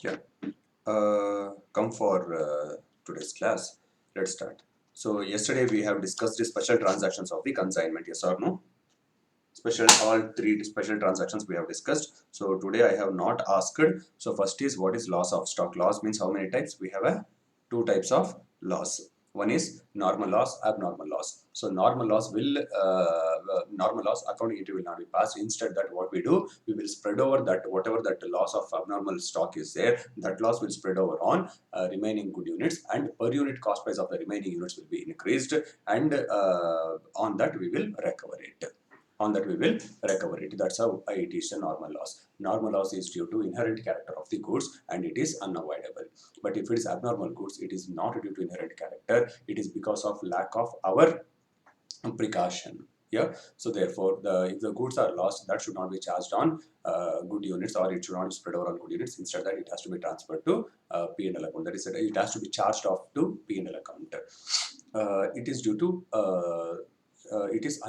Yeah. Come for today's class. Let's start. So yesterday we have discussed the special transactions of the consignment. Yes or no? All three special transactions we have discussed. So today I have not asked. So first is, what is loss of stock? Loss means how many types? We have two types of loss. One is normal loss, abnormal loss. So normal loss accounting entry will not be passed. Instead, that what we do, we will spread over that whatever that loss of abnormal stock is there. That loss will spread over on remaining good units, and per unit cost price of the remaining units will be increased, and on that we will recover it. That's how it is a normal loss. Normal loss is due to inherent character of the goods and it is unavoidable. But if it is abnormal goods, it is not due to inherent character. It is because of lack of our precaution. Yeah. So therefore, if the goods are lost, that should not be charged on good units, or it should not be spread over on good units. Instead, that it has to be transferred to P&L account. That is, it has to be charged off to P&L account. It is due to it is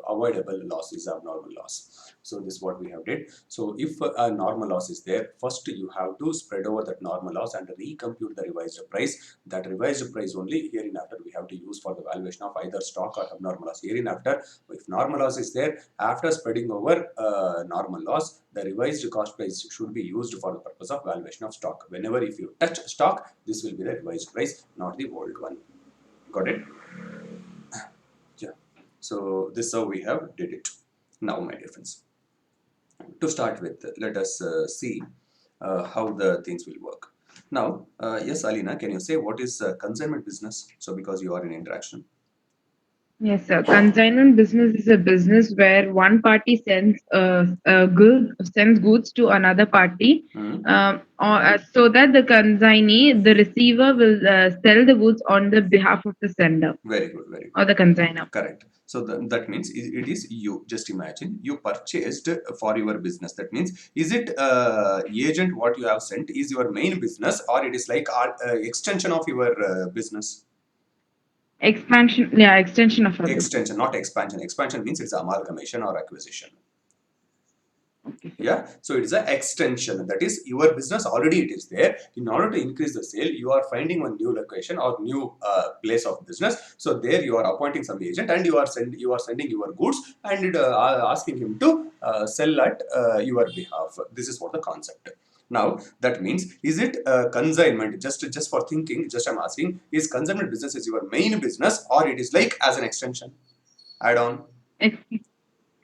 avoidable loss is abnormal loss. So this is what we have did. So if a normal loss is there, first you have to spread over that normal loss and recompute the revised price. That revised price only hereinafter we have to use for the valuation of either stock or abnormal loss. Hereinafter, if normal loss is there, after spreading over normal loss, the revised cost price should be used for the purpose of valuation of stock. Whenever if you touch stock, this will be the revised price, not the old one. Got it? Yeah. So this is how we have did it. Now, my dear friends, to start with, let us see how the things will work. Now, yes, Alina, can you say what is consignment business? So, because you are in interaction. Yes, sir. Consignment business is a business where one party sends goods to another party, so that the consignee, the receiver, will sell the goods on the behalf of the sender Very good, very or good. the consigner. Correct. So that means it is you. Just imagine you purchased for your business. That means, is it agent what you have sent is your main business, or it is like extension of your business? Expansion, yeah, extension of our business. Extension, not expansion. Expansion means it's amalgamation or acquisition. Okay, sir. Yeah, so it is an extension. That is, your business already it is there. In order to increase the sale, you are finding one new location or new place of business. So there you are appointing some agent, and you are sending your goods, and asking him to sell at your behalf. This is what the concept. Now that means, is it consignment? Just for thinking, just I'm asking, is consignment business is your main business, or it is like as an extension, add on? Ex-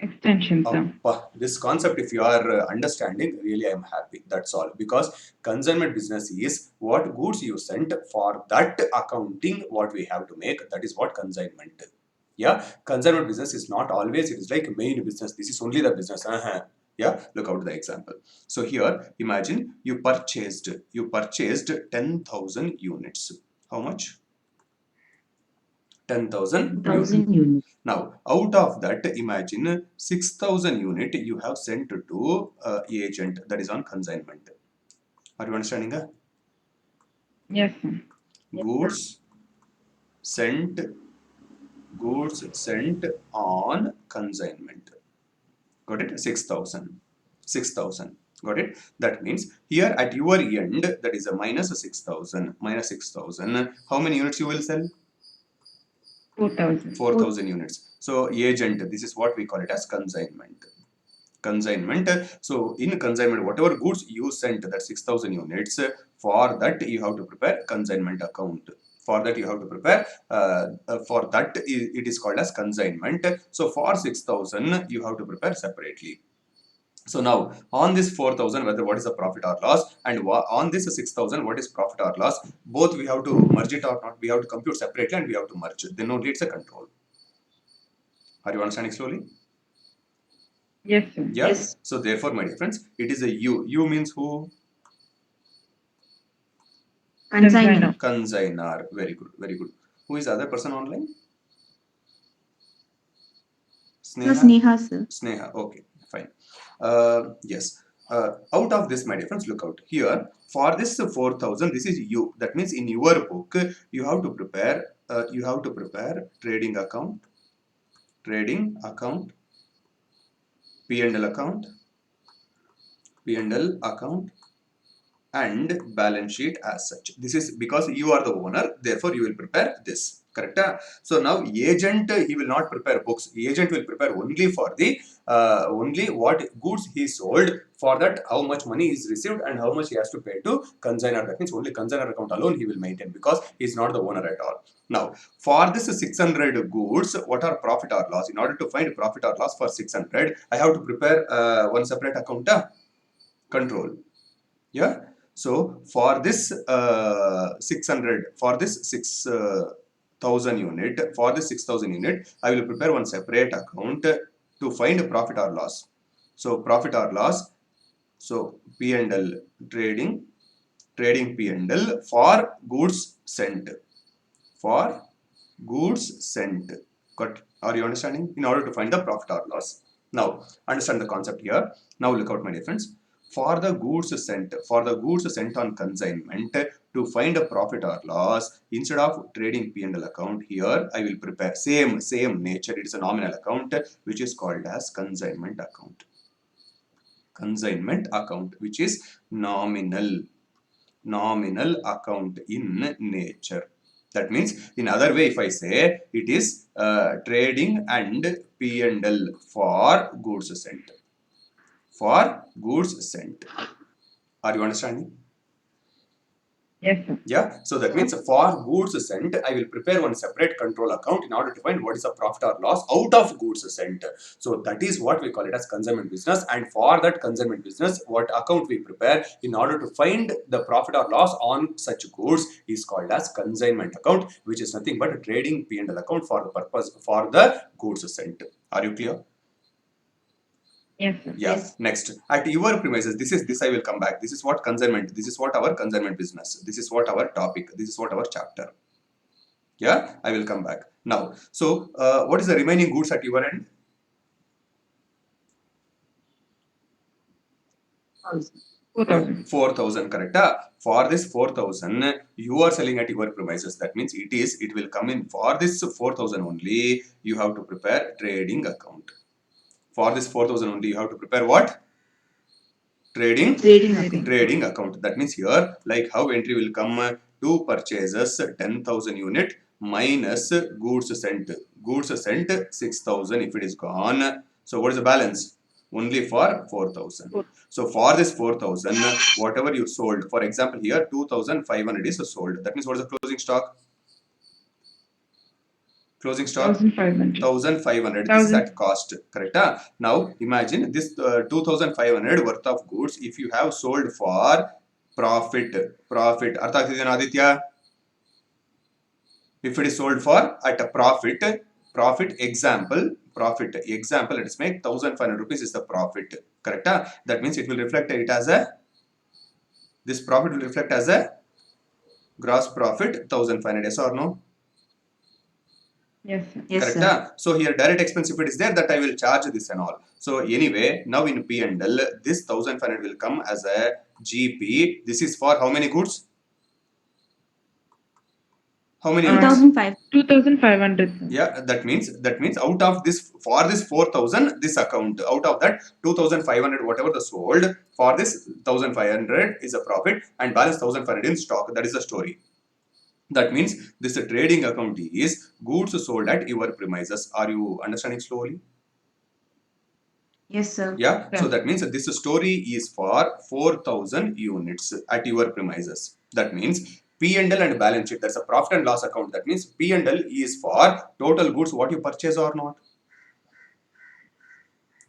Extension, sir. This concept, if you are understanding, really I am happy. That's all. Because consignment business is what goods you sent, for that accounting what we have to make. That is what consignment. Yeah, consignment business is not always, it is like main business. This is only the business. Yeah, look out the example. So here, imagine you purchased 10,000 units. How much? 10,000 units. 10,000 units. Now, out of that, imagine 6,000 unit you have sent to agent, that is on consignment. Are you understanding? Yes, sir. Goods sent, goods sent on consignment. Got it? 6,000. 6,000. Got it? That means here at your end, that is a minus 6,000. Minus 6,000. How many units you will sell? 4,000. 4,000 units. So agent, this is what we call it as consignment. Consignment. So in consignment, whatever goods you sent, that 6,000 units, for that you have to prepare consignment account. For that you have to prepare, for that it is called as consignment. So for 6,000 you have to prepare separately. So now on this 4,000, whether what is the profit or loss, and on this 6,000, what is profit or loss, both we have to merge it or not. We have to compute separately and we have to merge. Then only it's a control. Are you understanding slowly? Yes, sir. Yeah. Yes. So therefore, my dear friends, it is a you. You means who? Consignor. Consigner. Very good. Very good. Who is the other person online? Sir, Sneha? Sneha, sir. Sneha. Okay. Fine. Yes. Out of this, my dear friends, look out. Here, for this 4,000, this is you. That means in your book, you have to prepare trading account, P&L account, and balance sheet as such. This is because you are the owner, therefore you will prepare this. Correct? So now agent, he will not prepare books. Agent will prepare only for the only what goods he sold. For that, how much money is received and how much he has to pay to consignor. That means only consignor account alone he will maintain because he is not the owner at all. Now, for this 600 goods, what are profit or loss? In order to find profit or loss for 600, I have to prepare one separate account control. Yeah. So for this 600, for this 6,000 unit, for this 6,000 unit, I will prepare one separate account to find profit or loss. So profit or loss. So P&L trading P&L for goods sent. For goods sent. Got? Are you understanding? In order to find the profit or loss. Now understand the concept here. Now look out, my dear friends. For the goods sent on consignment, to find a profit or loss, instead of trading P&L account, here I will prepare same nature. It is a nominal account which is called as consignment account. Consignment account, which is nominal account in nature. That means, in other way, if I say, it is trading and P&L for goods sent. For goods sent. Are you understanding? Yes, sir. Yeah. So that means for goods sent, I will prepare one separate control account in order to find what is the profit or loss out of goods sent. So that is what we call it as consignment business. And for that consignment business, what account we prepare in order to find the profit or loss on such goods is called as consignment account, which is nothing but a trading P&L account for the purpose for the goods sent. Are you clear? Yes, sir. Yeah. Yes. Next, at your premises, this I will come back. This is what consignment. This is what our consignment business. This is what our topic. This is what our chapter. Yeah, I will come back now. So, what is the remaining goods at your end? 4,000. 4,000, correct? For this 4,000, you are selling at your premises. That means it will come in for this 4,000 only. You have to prepare trading account. For this 4,000 only, you have to prepare what? Trading account. That means here, like how entry will come to purchases 10,000 unit minus goods sent. Goods sent 6,000 if it is gone. So what is the balance? Only for 4,000. So for this 4,000, whatever you sold, for example here 2,500 is sold. That means what is the closing stock? Closing stock 1,500. 1,500. This is at cost, correct? Now imagine this 2,500 worth of goods. If you have sold for profit. Artha agtidena Aditya? If it is sold for at a profit example. Let us make 1,500 rupees is the profit, correct? That means it will reflect it as a. This profit will reflect as a gross profit 1,500. Yes or no? Yes, sir. Yes, Correct? sir. So here direct expense if it is there, that I will charge this and all. So anyway, now in P&L, this 1,500 will come as a GP. This is for how many goods? How many units? 2,500. 2,500, sir. Yeah, that means out of this, for this 4,000, this account, out of that 2,500 whatever the sold, for this 1,500 is a profit and balance 1,500 in stock. That is the story. That means this trading account is goods sold at your premises. Are you understanding slowly? Yes, sir. Yeah. Yeah. So that means that this story is for 4,000 units at your premises. That means P&L and balance sheet. That's a profit and loss account. That means P&L is for total goods what you purchase or not.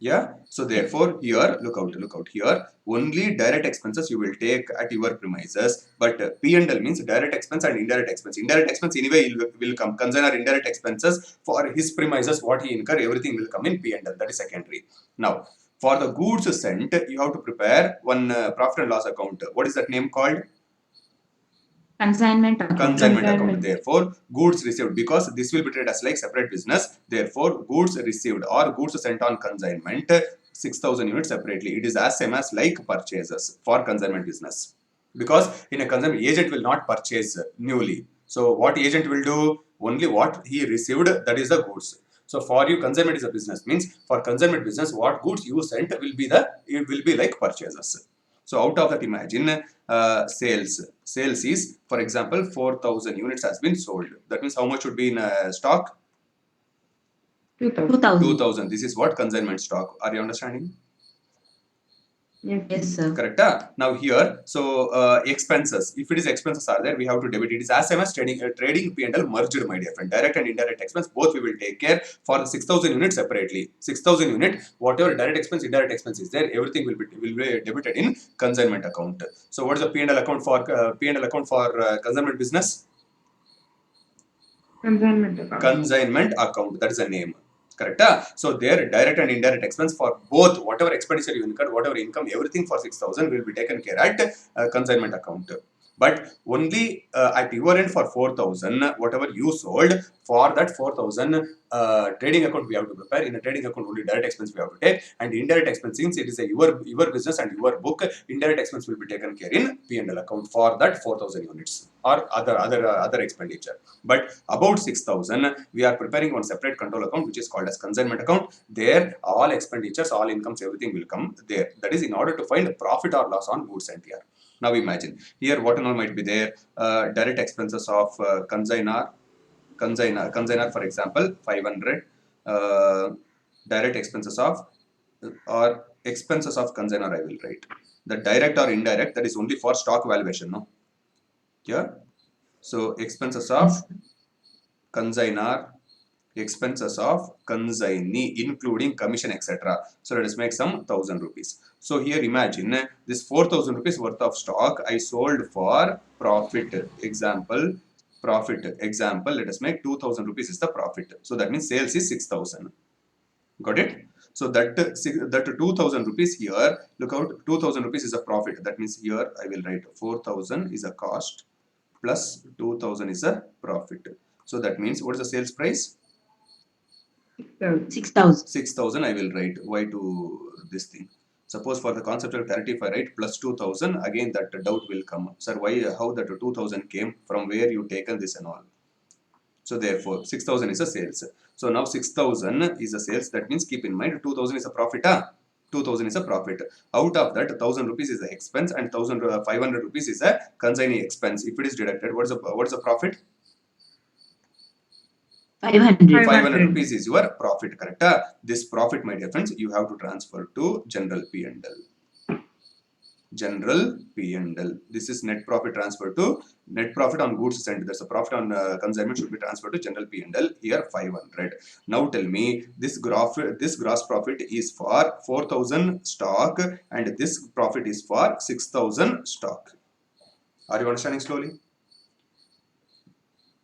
Yeah. So therefore here, look out here. Only direct expenses you will take at your premises. But P&L means direct expense and indirect expense. Indirect expense anyway will come. Consider indirect expenses for his premises. What he incur, everything will come in P&L. That is secondary. Now, for the goods sent, you have to prepare one profit and loss account. What is that name called? Consignment account. Consignment account. Consignment. Therefore, goods received, because this will be treated as like separate business. Therefore, goods received or goods sent on consignment 6,000 units separately. It is as same as like purchases for consignment business. Because in a consignment, agent will not purchase newly. So what agent will do? Only what he received, that is the goods. So for you, consignment is a business. Means for consignment business, what goods you sent will be like purchases. So out of that, imagine sales. Sales is, for example, 4,000 units has been sold. That means how much would be in stock? 2,000. 2,000. 2,000. This is what consignment stock. Are you understanding? Yes, sir. Correct. Now here, so expenses. If it is expenses are there, we have to debit. It is as same as trading P&L merged, my dear friend. Direct and indirect expense, both we will take care for the 6,000 units separately. 6,000 unit, whatever direct expense, indirect expense is there, everything will be debited in consignment account. So what is the P&L account for consignment business? Consignment account. Consignment account. That is the name. Correct. So there, direct and indirect expense for both, whatever expenditure you incur, whatever income, everything for 6,000 will be taken care at consignment account. But only at your end for 4,000, whatever you sold, for that 4,000 trading account we have to prepare. In a trading account, only direct expense we have to take, and indirect expense, since it is a your business and your book, indirect expense will be taken care in P&L account for that 4,000 units or other expenditure. But about 6,000, we are preparing one separate control account which is called as consignment account. There, all expenditures, all incomes, everything will come there. That is in order to find profit or loss on goods sent here. Now imagine here what and all might be there. Direct expenses of consignor, for example, 500. Direct expenses of or expenses of consignor, I will write. The direct or indirect, that is only for stock valuation, no? Yeah. So expenses of Yes. consignor, expenses of consignee, including commission, etc. So let us make some 1,000 rupees. So here imagine this 4,000 rupees worth of stock I sold for profit. Example, profit. Example, let us make 2,000 rupees is the profit. So that means sales is 6,000. Got it? So that 2,000 rupees here, look out, 2,000 rupees is a profit. That means here I will write 4,000 is a cost plus 2,000 is a profit. So that means what is the sales price? 6,000. 6,000. 6,000 I will write. Why to this thing? Suppose for the conceptual clarity, if I write plus 2,000, again that doubt will come. Sir, why, how that 2,000 came, from where you taken this and all? So therefore, 6,000 is a sales. So now 6,000 is a sales. That means keep in mind 2,000 is a profit. 2,000 is a profit. Out of that, 1,000 rupees is the expense and 1,500 rupees is a consignee expense. If it is deducted, what is the profit? 500. 500 rupees is your profit, correct? This profit, my dear friends, you have to transfer to general P&L. General P&L. This is net profit transferred to net profit on goods sent. There's a profit on consignment should be transferred to general P&L. Here 500. Now tell me this gross profit is for 4,000 stock and this profit is for 6,000 stock. Are you understanding slowly?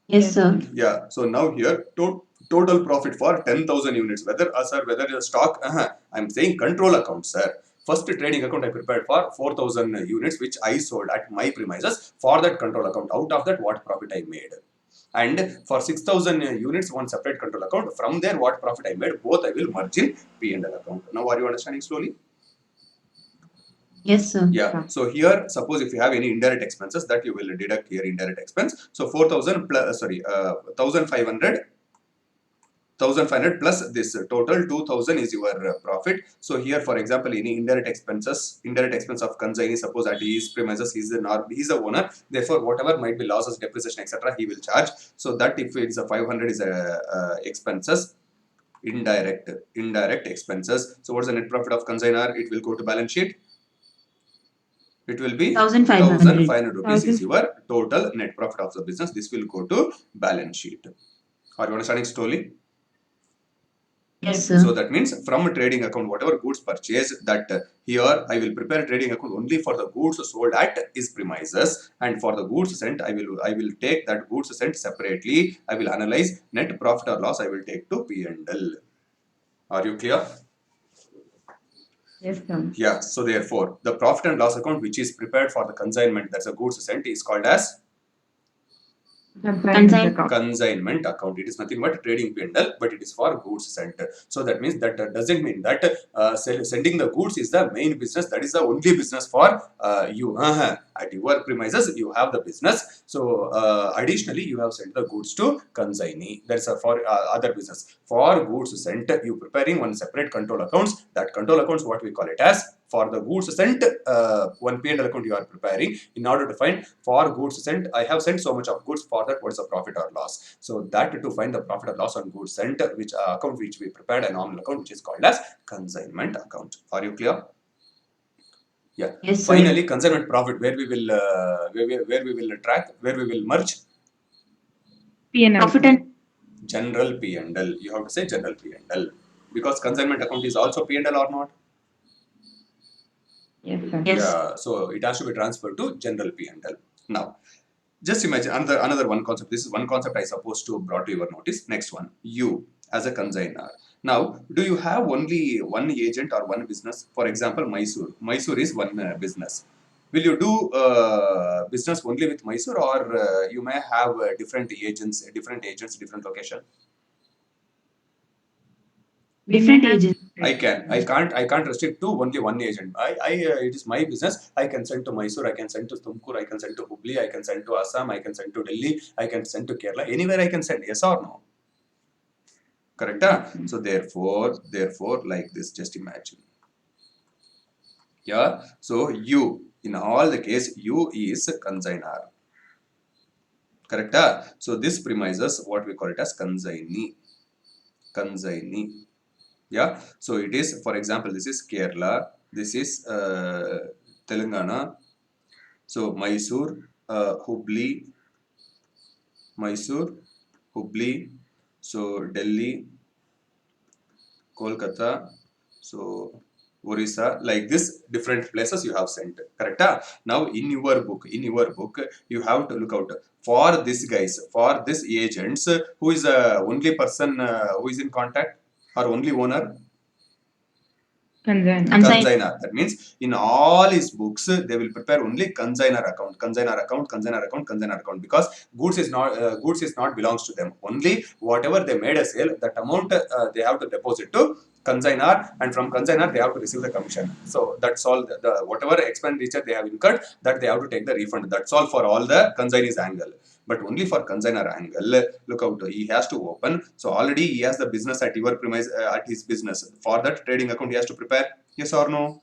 Yes, sir. Yeah. So now here total profit for 10,000 units. Whether the stock, I'm saying control account, sir. First trading account I prepared for 4,000 units which I sold at my premises. For that control account, out of that what profit I made. And for 6,000 units, one separate control account. From there what profit I made, both I will merge in P&L account. Now are you understanding slowly? Yes, sir. Yeah. So here, suppose if you have any indirect expenses that you will deduct here indirect expense. So 4,000 plus 1,500 plus this total 2,000 is your profit. So here, for example, any indirect expense of consignee, suppose at his premises, he's the owner. Therefore, whatever might be losses, depreciation, etc., he will charge. So that if it's a 500 is expenses. Indirect expenses. So what's the net profit of consignor? It will go to balance sheet. It will be 1,500 rupees is your total net profit of the business. This will go to balance sheet. Are you understanding slowly? Yes, sir. So that means from a trading account, whatever goods purchased, that here I will prepare a trading account only for the goods sold at his premises, and for the goods sent, I will take that goods sent separately. I will analyze net profit or loss. I will take to P&L. Are you clear? Yes, sir. Yeah. So therefore, the profit and loss account which is prepared for the consignment, that's a goods sent, is called as consignment account. It is nothing but trading P&L, but it is for goods sent. So that means that doesn't mean that sending the goods is the main business. That is the only business for you. At your premises, you have the business. So additionally, you have sent the goods to consignee. That's for other business. For goods sent, you preparing one separate control accounts. That control accounts, what we call it as for the goods sent, one P&L account you are preparing in order to find for goods sent, I have sent so much of goods, for that what is the profit or loss. So that to find the profit or loss on goods sent, which account which we prepared, a normal account which is called as consignment account. Are you clear? Yeah. Yes, sir. Finally, consignment profit, where we will where we will track, where we will merge P&L. Profit and general P&L. You have to say general P&L because consignment account is also P&L or not? Yes, sir. yes. Yeah, so it has to be transferred to general P&L. Now, just imagine another one concept. This is one concept I supposed to brought to your notice. Next one, you as a consignor. Now, do you have only one agent or one business? For example, Mysore. Mysore is one business. Will you do business only with Mysore, or you may have different agents, different location? Different agents. I can't restrict to only one agent. It is my business. I can send to Mysore, I can send to Tumkur, I can send to Hubli, I can send to Assam, I can send to Delhi, I can send to Kerala. Anywhere I can send. Yes or no? Correct? So therefore, like this, just imagine. Yeah. So you, in all the case, you is consignor. Correct? So this premises what we call it as consignee. Consignee. Yeah, so it is, for example, this is Kerala, this is Telangana, so Mysore, Hubli, so Delhi, Kolkata, so Orissa, like this, different places you have sent. Correct? Now in your book, you have to look out for this guys, for this agents, who is only person who is in contact or only owner. Consignor. Consignor. That means in all his books they will prepare only consignor account, because goods is not belongs to them. Only whatever they made a sale, that amount they have to deposit to consignor, and from consignor they have to receive the commission. So that's all. The whatever expenditure they have incurred, that they have to take the refund. That's all for all the consignee's angle. But only for consignor angle, look out, he has to open. So already he has the business at your premise, at his business. For that trading account, he has to prepare. Yes or no?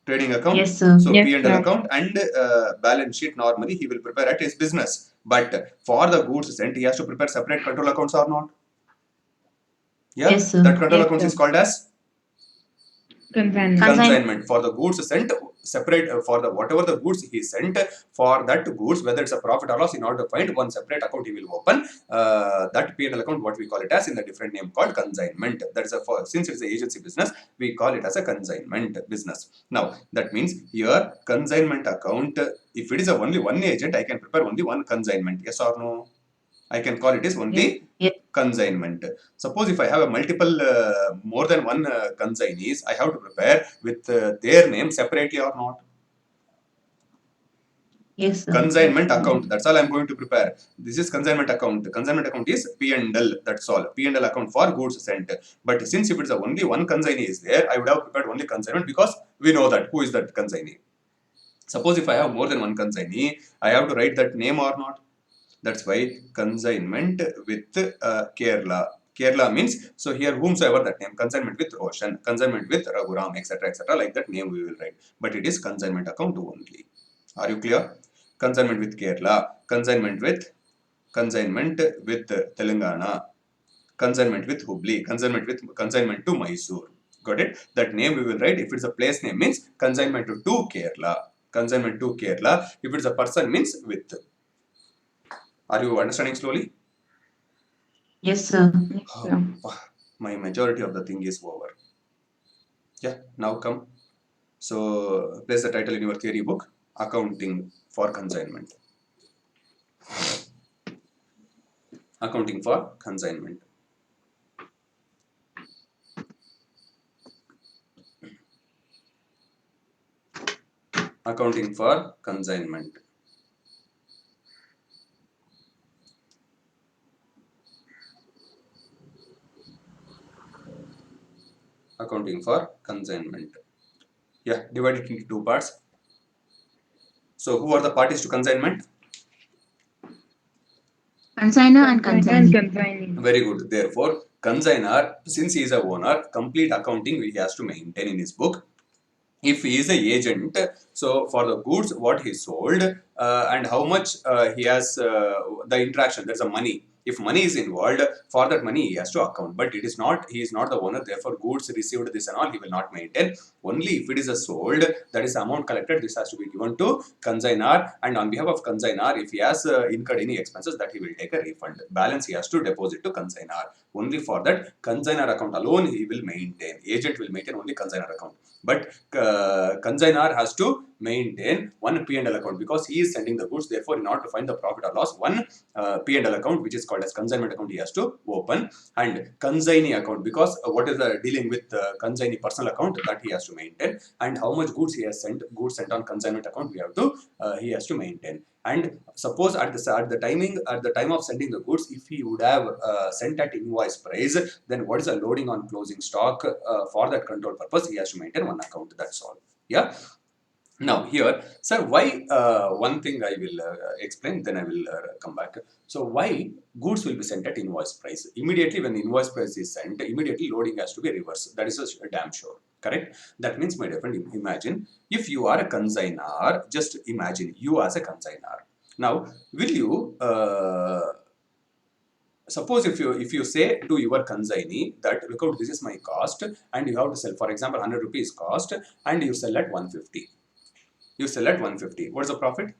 Trading account. Yes, sir. So Yes, P&L sir. account and balance sheet normally he will prepare at his business. But for the goods sent, he has to prepare separate control accounts or not? Yeah. Yes, sir. That control Yes, accounts sir. is called as Consignment. consignment. For the goods sent, separate for the whatever the goods he sent, for that goods, whether it's a profit or loss, in order to find one separate account he will open that P&L account, what we call it as in the different name called consignment. That is since it's an agency business, we call it as a consignment business. Now that means here consignment account, if it is only one agent, I can prepare only one consignment. Yes or no? I can call it as only Yes. consignment. Suppose if I have a multiple, more than one consignees, I have to prepare with their name separately or not? Yes, sir. Consignment account, that's all I'm going to prepare. This is consignment account. The consignment account is P&L, that's all. P&L account for goods sent. But since if it's only one consignee is there, I would have prepared only consignment, because we know that who is that consignee. Suppose if I have more than one consignee, I have to write that name or not? That's why consignment with Kerala. Kerala means, so here whomsoever that name, consignment with Roshan, consignment with Raghuram, etc., like that name we will write. But it is consignment account only. Are you clear? Consignment with Kerala, consignment with Telangana, consignment with Hubli, consignment to Mysore. Got it? That name we will write. If it's a place name, means consignment to Kerala. Consignment to Kerala. If it's a person, means with. Are you understanding slowly? Yes, sir. Yes, sir. My majority of the thing is over. Yeah, now come. So place the title in your theory book, Accounting for Consignment. Accounting for Consignment. Accounting for Consignment. Accounting for consignment. Yeah, divided into two parts. So who are the parties to consignment? Consignor and Consignor and consignee. consignee. Very good. Therefore, consignor, since he is a owner, complete accounting he has to maintain in his book. if he is a agent, so for the goods what he sold and how much he has the interaction, there's a money. If money is involved, for that money he has to account, but it is not, he is not the owner, therefore goods received this and all he will not maintain. Only if it is a sold, that is amount collected, this has to be given to consignor, and on behalf of consignor, if he has incurred any expenses, that he will take a refund. Balance he has to deposit to consignor. Only for that consignor account alone he will maintain. Agent will maintain only consignor account, but consignor has to maintain one P&L account because he is sending the goods. Therefore, in order to find the profit or loss, one P&L account, which is called as consignment account, he has to open, and consignee account, because what is the dealing with consignee personal account, that he has to maintain, and how much goods he has sent, goods sent on consignment account, he has to maintain. And suppose at the time of sending the goods, if he would have sent at invoice price, then what is the loading on closing stock, for that control purpose he has to maintain one account. That's all. Yeah. Now here, sir, why one thing I will explain, then I will come back. So why goods will be sent at invoice price? Immediately when the invoice price is sent, immediately loading has to be reversed. That is a damn sure. Correct? That means, my dear friend, imagine if you are a consignor, just imagine you as a consignor. Now, will you suppose if you say to your consignee that, look out, this is my cost, and you have to sell, for example, 100 rupees cost, and you sell at 150. You sell at 150. What's the profit?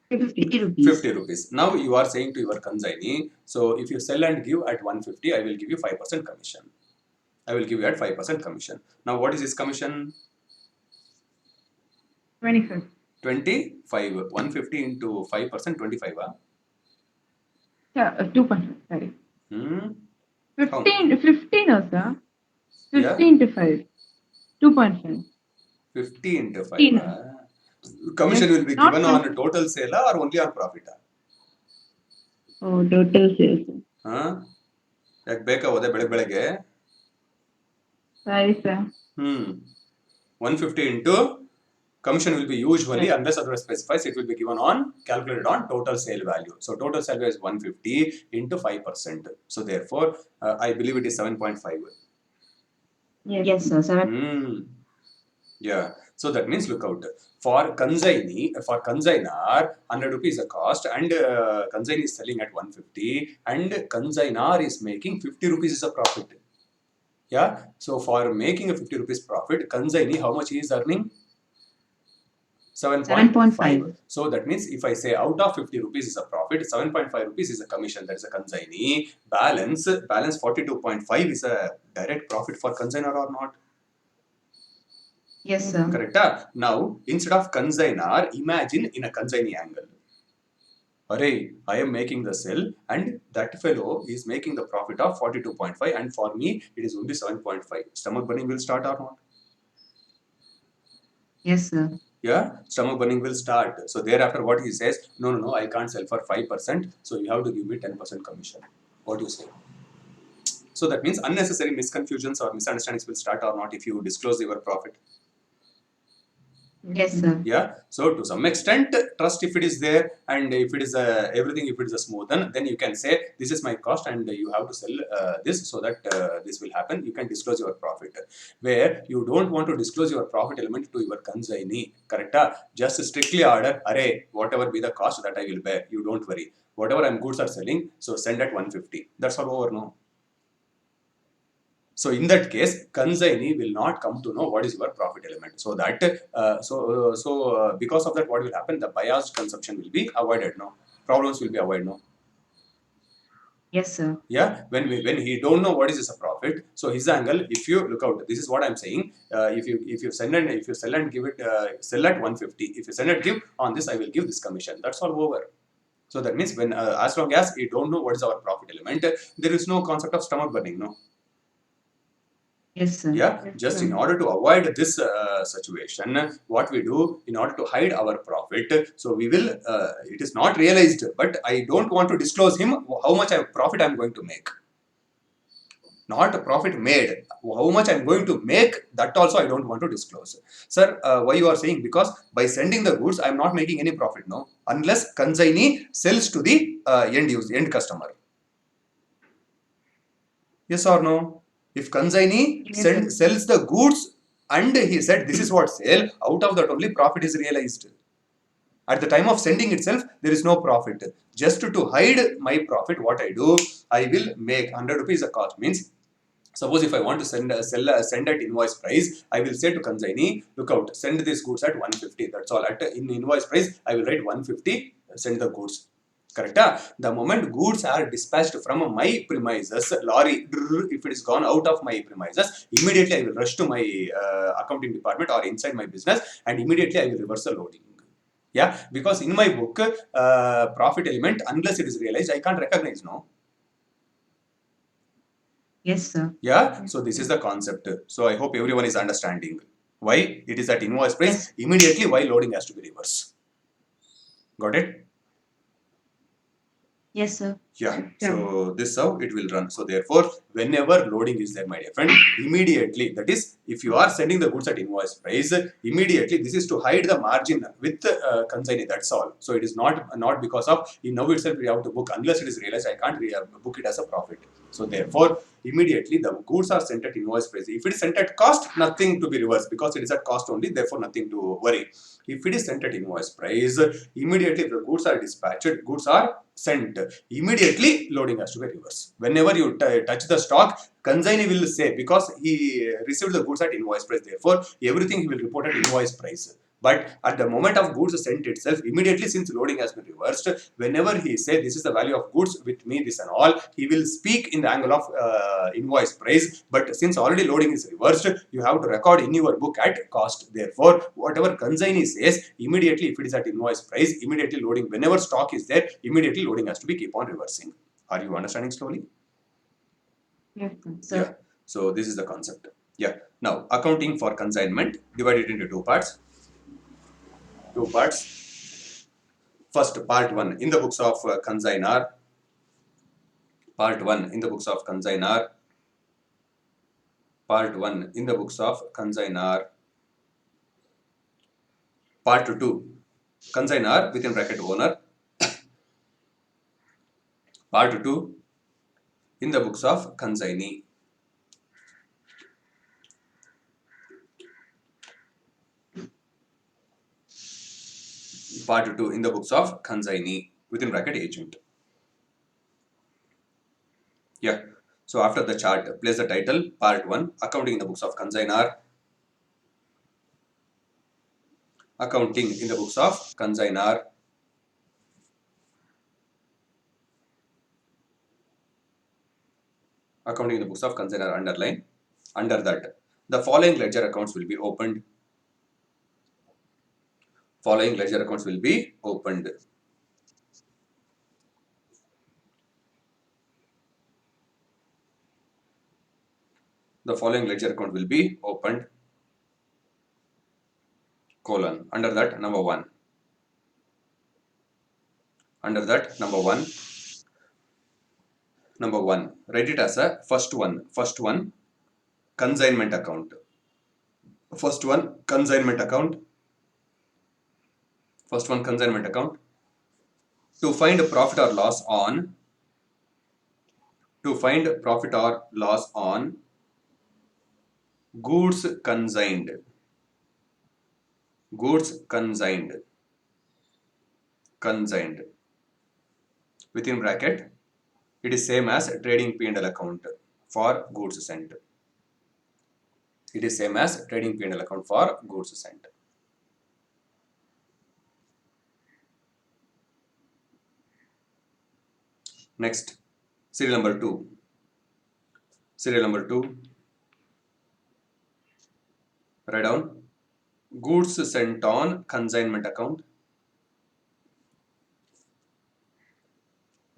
50 rupees. 50 rupees. Now you are saying to your consignee, so if you sell and give at 150, I will give you 5% commission. I will give you at 5% commission. Now what is his commission? 25. 25. 150 into 5%, 25. Yeah, 2.5. Sorry. Hmm? 15 also. Yeah. 15 to 5. 2.5. 50 into 5. 15. Commission Yes, will be not given on total sale or only on profit? Oh, total sales. ಯಾಕೆ ಬೇಕಾ ಹೋದೆ ಬೆಳಗ್ಗೆ? Sorry, sir. 150 into commission will be usually, unless otherwise specifies, it will be given on, calculated on total sale value. So total sale value is 150 into 5%. So therefore, I believe it is 7.5. Yes, sir. 7. Yeah. So that means, look out, for consignee, for consignor, 100 rupees a cost, and consignee is selling at 150, and consignor is making 50 rupees is a profit. Yeah. So for making a 50 rupees profit, consignee, how much he is earning? 7.5. So that means if I say out of 50 rupees is a profit, 7.5 rupees is a commission, that is a consignee. Balance 42.5 is a direct profit for consignor or not? Yes, sir. Correct? Now, instead of consignor, imagine in a consignee angle. Array, I am making the sale, and that fellow is making the profit of 42.5, and for me it is only 7.5. Stomach burning will start or not? Yes, sir. Yeah, stomach burning will start. So thereafter what he says, no, I can't sell for 5%, so you have to give me 10% commission. What do you say? So that means unnecessary misconfusions or misunderstandings will start or not if you disclose your profit. Yes, sir. Yeah. So to some extent, trust if it is there, and if it is everything, if it is a smooth, then you can say this is my cost, and you have to sell this so that this will happen. You can disclose your profit. Where you don't want to disclose your profit element to your consignee, correct? Just strictly order, array, whatever be the cost that I will bear. You don't worry. Whatever goods are selling, so send at 150. That's all over, no? So in that case, consignee will not come to know what is your profit element. So that because of that, what will happen? The biased consumption will be avoided. No problems will be avoided. No. Yes, sir. Yeah. When he don't know what is a profit, so his angle. If you look out, this is what I'm saying. If you sell and give it, sell at 150. If you sell and give on this, I will give this commission. That's all over. So that means when as long as we don't know what is our profit element, there is no concept of stomach burning. No. Yes, sir. Yeah, just in order to avoid this situation, what we do in order to hide our profit, so we will, it is not realized, but I don't want to disclose him how much profit I am going to make. Not a profit made, how much I am going to make, that also I don't want to disclose. Sir, why you are saying? Because by sending the goods, I am not making any profit, no, unless consignee sells to the end customer. Yes or no? If consignee sells the goods And he said, this is what sale, out of that only profit is realized. At the time of sending itself, there is no profit. Just to hide my profit, what I do, I will make 100 rupees a cost. Means, suppose if I want to send at invoice price, I will say to consignee, look out, send these goods at 150. That's all. In invoice price, I will write 150, send the goods. Correct? The moment goods are dispatched from my premises, lorry, if it is gone out of my premises, immediately I will rush to my accounting department or inside my business, and immediately I will reverse the loading. Yeah, because in my book, profit element, unless it is realized, I can't recognize, no? Yes, sir. Yeah, so this is the concept. So I hope everyone is understanding why it is at invoice price, Yes. immediately why loading has to be reverse. Got it? Yes, sir. Yeah, so this is how it will run. So therefore, whenever loading is there, my dear friend, immediately, that is, if you are sending the goods at invoice price, immediately this is to hide the margin with consignee, that's all. So it is not because of, in now itself we have to book, unless it is realized, I can't book it as a profit. So therefore, immediately the goods are sent at invoice price. If it is sent at cost, nothing to be reversed because it is at cost only, therefore nothing to worry. If it is sent at invoice price, immediately the goods are dispatched, goods are sent, immediately loading has to be reversed. Whenever you touch the stock, consignee will say, because he received the goods at invoice price, therefore everything he will report at invoice price. But at the moment of goods sent itself, immediately since loading has been reversed, whenever he say this is the value of goods with me, this and all, he will speak in the angle of invoice price. But since already loading is reversed, you have to record in your book at cost. Therefore, whatever consignee says, immediately if it is at invoice price, immediately loading, whenever stock is there, immediately loading has to be keep on reversing. Are you understanding slowly? Yes, sir. Yeah. So this is the concept. Yeah. Now, accounting for consignment divided into two parts. First, part 1 in the books of consignor. Part 1 in the books of consignor. Part 1 in the books of consignor. Part 2 consignor within bracket owner. Part 2 in the books of consignee. Part 2 in the books of consignee within bracket agent. Yeah. So after the chart, place the title part 1 accounting in the books of consignor. Accounting in the books of consignor. Accounting in the books of consignor, underline. Under that, the following ledger accounts will be opened. Following ledger accounts will be opened. The following ledger account will be opened, colon. Under that, number 1. Under that, number 1. Number 1. Write it as a first one. First one, consignment account. First one, consignment account. First one, consignment account. To find a profit or loss on. To find profit or loss on goods consigned. Goods consigned. Consigned. Within bracket, it is same as trading P&L account for goods sent. It is same as trading P&L account for goods sent. Next, serial number 2. Serial number 2. Write down goods sent on consignment account.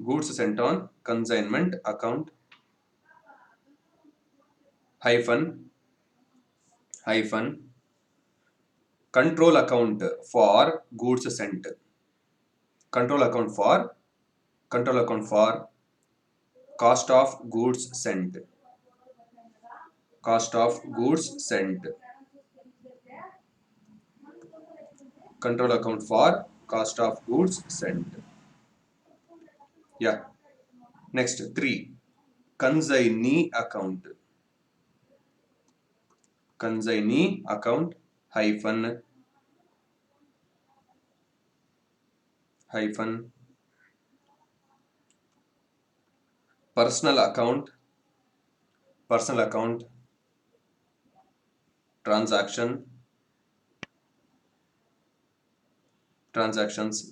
Goods sent on consignment account. Hyphen control account for goods sent. Control account for cost of goods sent. Cost of goods sent. Control account for cost of goods sent. Yeah. Next, 3. Consignee account. consignee account hyphen personal account transactions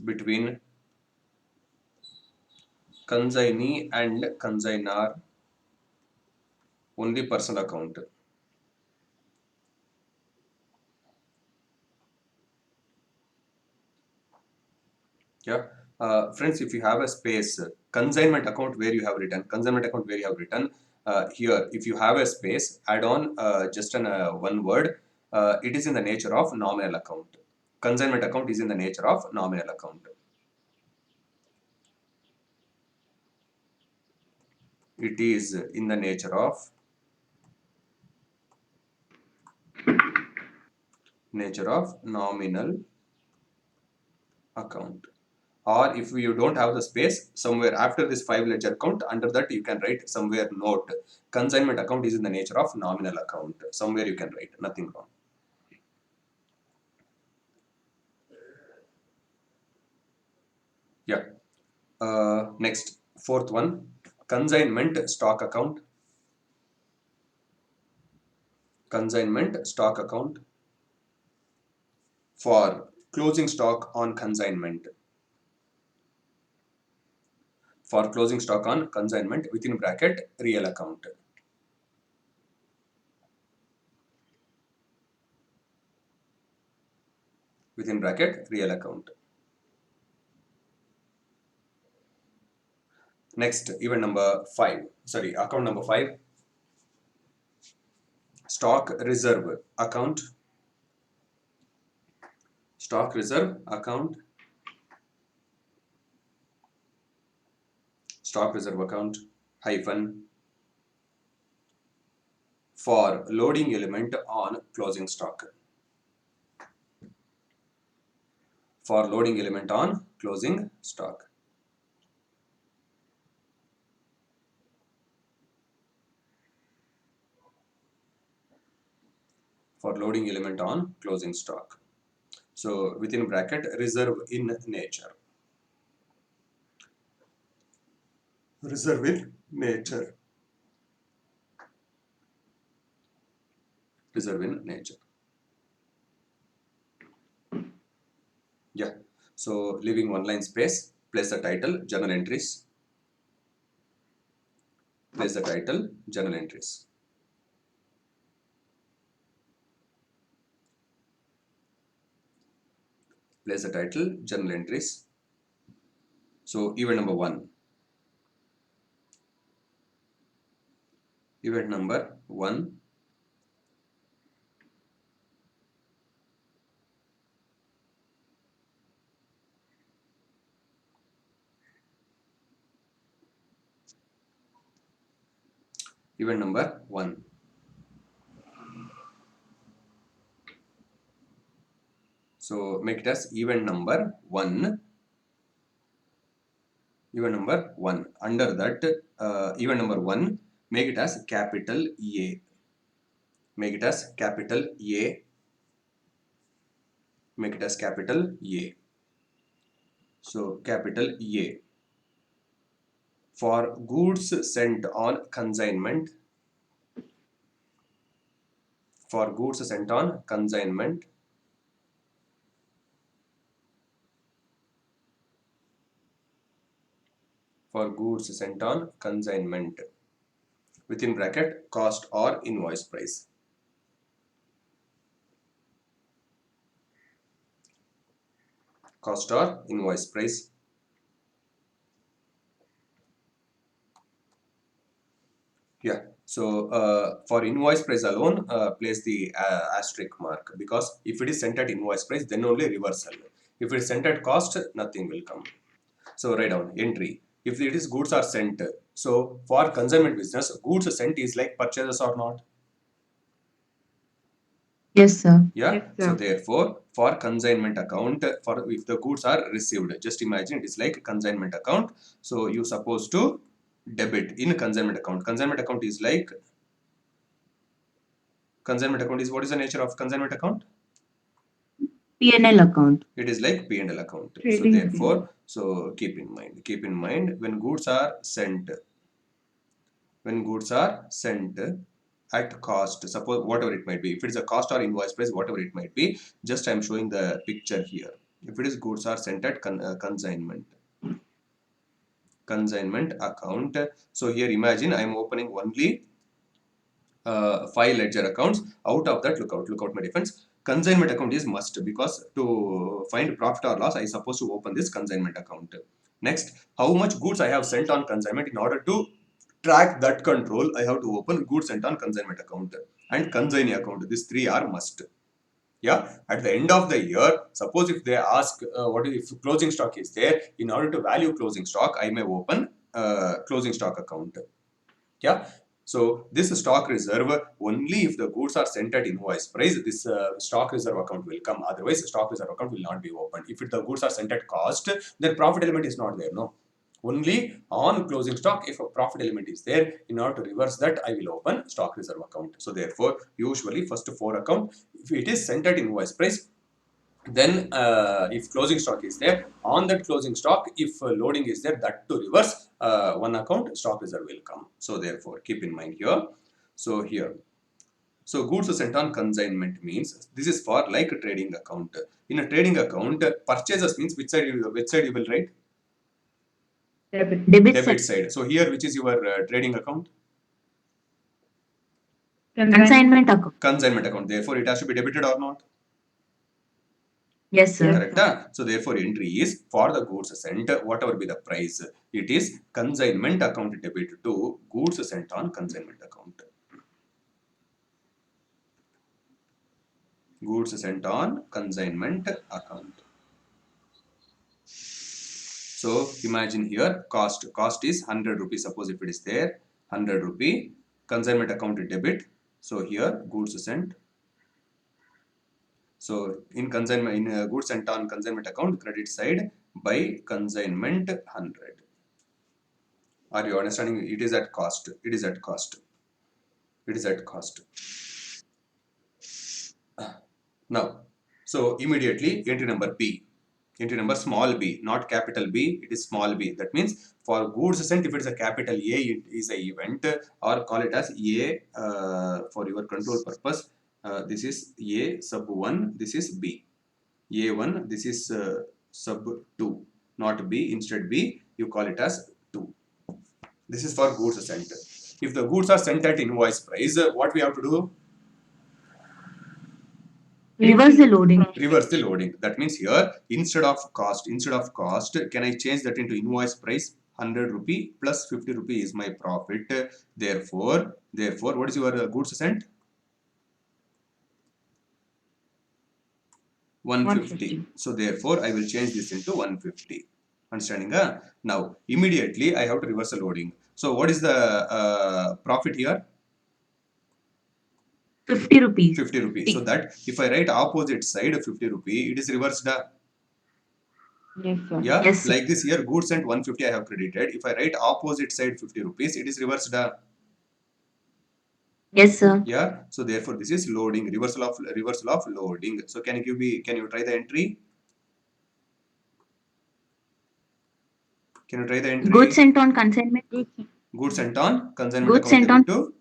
between consignee and consignor, only personal account. Yeah, friends, if you have a space, consignment account where you have written here, if you have a space, add on just an one word. It is in the nature of nominal account. Consignment account is in the nature of nominal account. It is in the nature of nominal account. Or if you don't have the space, somewhere after this 5 ledger account, under that you can write somewhere note consignment account is in the nature of nominal account. Somewhere you can write, nothing wrong. Yeah. Next, fourth one, consignment stock account. For closing stock on consignment. Within bracket real account. Within bracket real account. Next, account number 5. Stock reserve account. Hyphen for loading element on closing stock. For loading element on closing stock. For loading element on closing stock. So within bracket reserve in nature. Reserve in nature. Yeah. So leaving one line space, place the title, journal entries. Place the title, journal entries. Place the title, journal entries. So event number 1. Event number 1. Event number 1. So make it as event number 1. Event number 1. Under that event number 1, make it as capital A. Make it as capital A. Make it as capital A. So capital A. For goods sent on consignment. For goods sent on consignment. For goods sent on consignment. Within bracket cost or invoice price. Cost or invoice price. Yeah. So for invoice price alone, place the asterisk mark, because if it is sent at invoice price, then only reversal. If it is sent at cost, nothing will come. So write down entry. If it is goods are sent, so for consignment business, goods sent is like purchases or not? Yes, sir. Yeah. Yes, sir. So therefore, for consignment account, for if the goods are received, just imagine it is like consignment account. So you supposed to debit in consignment account. Consignment account is like Consignment account is, what is the nature of consignment account? P&L account. It is like P&L account. So Trading therefore, so keep in mind when goods are sent at cost, suppose whatever it might be, if it is a cost or invoice price, whatever it might be, just I'm showing the picture here. If it is goods are sent at consignment account, so here imagine I'm opening only 5 ledger accounts. Out of that, look out my defense, consignment account is must, because to find profit or loss I supposed to open this consignment account. Next, how much goods I have sent on consignment, in order to track that control I have to open goods sent on consignment account and consignee account. These three are must. Yeah, at the end of the year, suppose if they ask what if closing stock is there, in order to value closing stock I may open closing stock account. Yeah, so this stock reserve, only if the goods are sent at invoice price, this stock reserve account will come. Otherwise, stock reserve account will not be opened. If the goods are sent at cost, then profit element is not there. No, only on closing stock, if a profit element is there, in order to reverse that, I will open stock reserve account. So therefore, usually first 4 account, if it is sent at invoice price, then if closing stock is there, on that closing stock, if loading is there, that to reverse one account, stock reserve will come. So therefore, keep in mind here. So here, so goods sent on consignment means this is for like a trading account. In a trading account, purchases means which side you will write? Debit. Debit side. So here, which is your trading account? Consignment account. Consignment account. Therefore, it has to be debited or not? Yes, sir. Correct. So therefore, entry is for the goods sent, whatever be the price, it is consignment account debit to goods sent on consignment account. Goods sent on consignment account. So imagine here, cost is 100 rupees. Suppose if it is there, 100 rupee, consignment account debit. So here, goods sent. So in consignment, in goods sent on consignment account, credit side by consignment 100. Are you understanding? It is at cost. It is at cost. It is at cost. Now, so immediately entry number B. Entry number small b, not capital B, it is small b. That means for goods sent, if it is a capital A, it is a event, or call it as A for your control purpose. This is A sub 1, this is B. A1, this is sub 2, not B, instead B, you call it as 2. This is for goods sent. If the goods are sent at invoice price, what we have to do? Reverse the loading. Reverse the loading. That means here, instead of cost, can I change that into invoice price? 100 rupee plus 50 rupee is my profit. Therefore, what is your goods sent? 150. So therefore, I will change this into 150. Understanding? Now, immediately I have to reverse the loading. So what is the profit here? 50 rupees. 50 rupees. So that if I write opposite side 50 rupee, it is reversed. Yes, sir. Yeah, Yes, sir. like this here, goods sent 150 I have credited. If I write opposite side 50 rupees, it is reversed. Yes, sir. Yeah, so therefore this is loading, reversal of loading. So can you try the entry? Can you try the entry? Goods sent on consignment. Goods sent on consignment Goods account sent on- debit to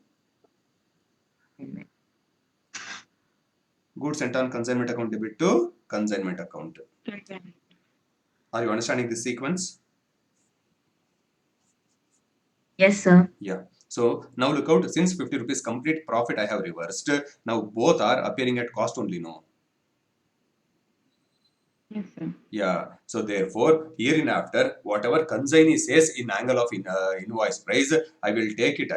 goods sent on consignment account debit to consignment account. Are you understanding this sequence? Yes, sir. Yeah. So now look out, since 50 rupees complete profit I have reversed, now both are appearing at cost only, no? Yes, sir. Yeah. So therefore, hereinafter, whatever consignee says in angle of invoice price, I will take it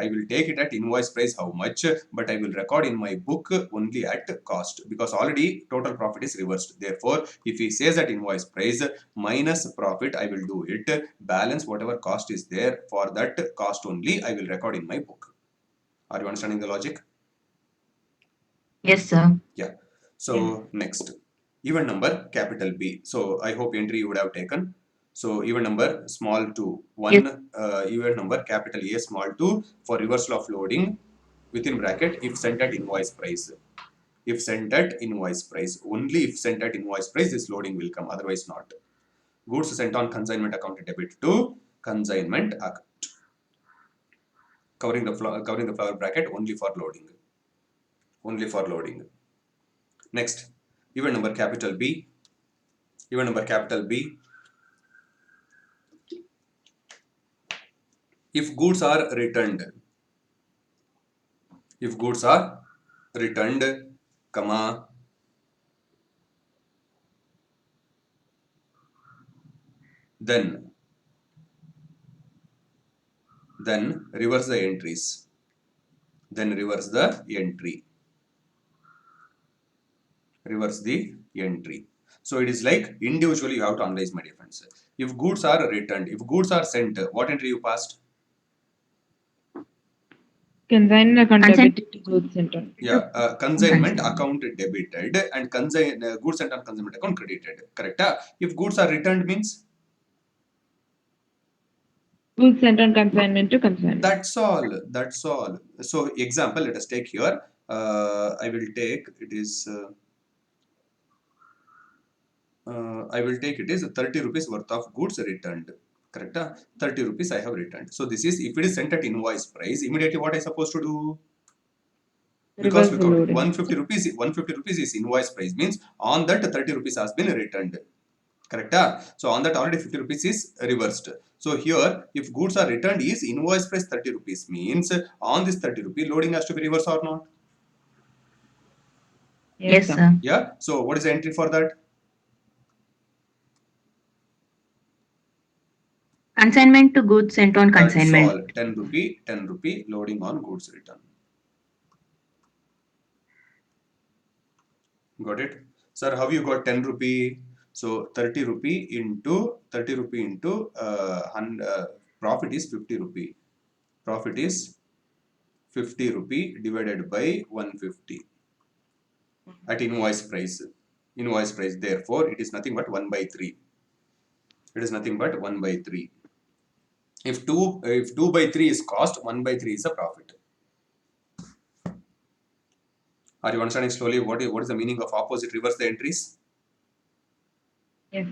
at invoice price how much, but I will record in my book only at cost, because already total profit is reversed. Therefore, if he says at invoice price minus profit, I will do it. Balance whatever cost is there, for that cost only I will record in my book. Are you understanding the logic? Yes, sir. Yeah. So next, even number capital B. So I hope entry you would have taken. So even number small 2, 1, even number capital A small 2 for reversal of loading. within bracket if sent at invoice price. If sent at invoice price, only if sent at invoice price, this loading will come, otherwise not. Goods sent on consignment account debit to consignment account. Covering the flower bracket only for loading. Only for loading. Next, event number capital B. Event number capital B. If goods are returned, comma, then reverse the entries. Then reverse the entry. Reverse the entry. So it is like individually you have to analyze, my dear friends. If goods are returned, if goods are sent, what entry you passed? Consignment account Consign- debited to goods sent on. Yeah, consignment account debited and goods sent on consignment account credited. Correct? If goods are returned means? Goods sent on consignment to consignment. That's all. That's all. So example, let us take here. I will take it is. I will take it is 30 rupees worth of goods returned. Correct? 30 rupees I have returned. So this is, if it is sent at invoice price, immediately what I supposed to do? Because Reverse we the got loading. 150 rupees is invoice price, means on that 30 rupees has been returned. Correct? So on that already 50 rupees is reversed. So here, if goods are returned is invoice price 30 rupees, means on this 30 rupee loading has to be reversed or not? Yes, sir. Yeah. So what is the entry for that? Consignment to goods sent on That's consignment. all. 10 rupee loading on goods return. Got it? Sir, how you got 10 rupee? So 30 rupee into profit is 50 rupee. Profit is 50 rupee divided by 150 at invoice price. Invoice price. Therefore, it is nothing but 1 by 3. It is nothing but 1 by 3. If 2 by 3 is cost, 1 by 3 is a profit. Are you understanding slowly what is the meaning of opposite reverse the entries? Yes.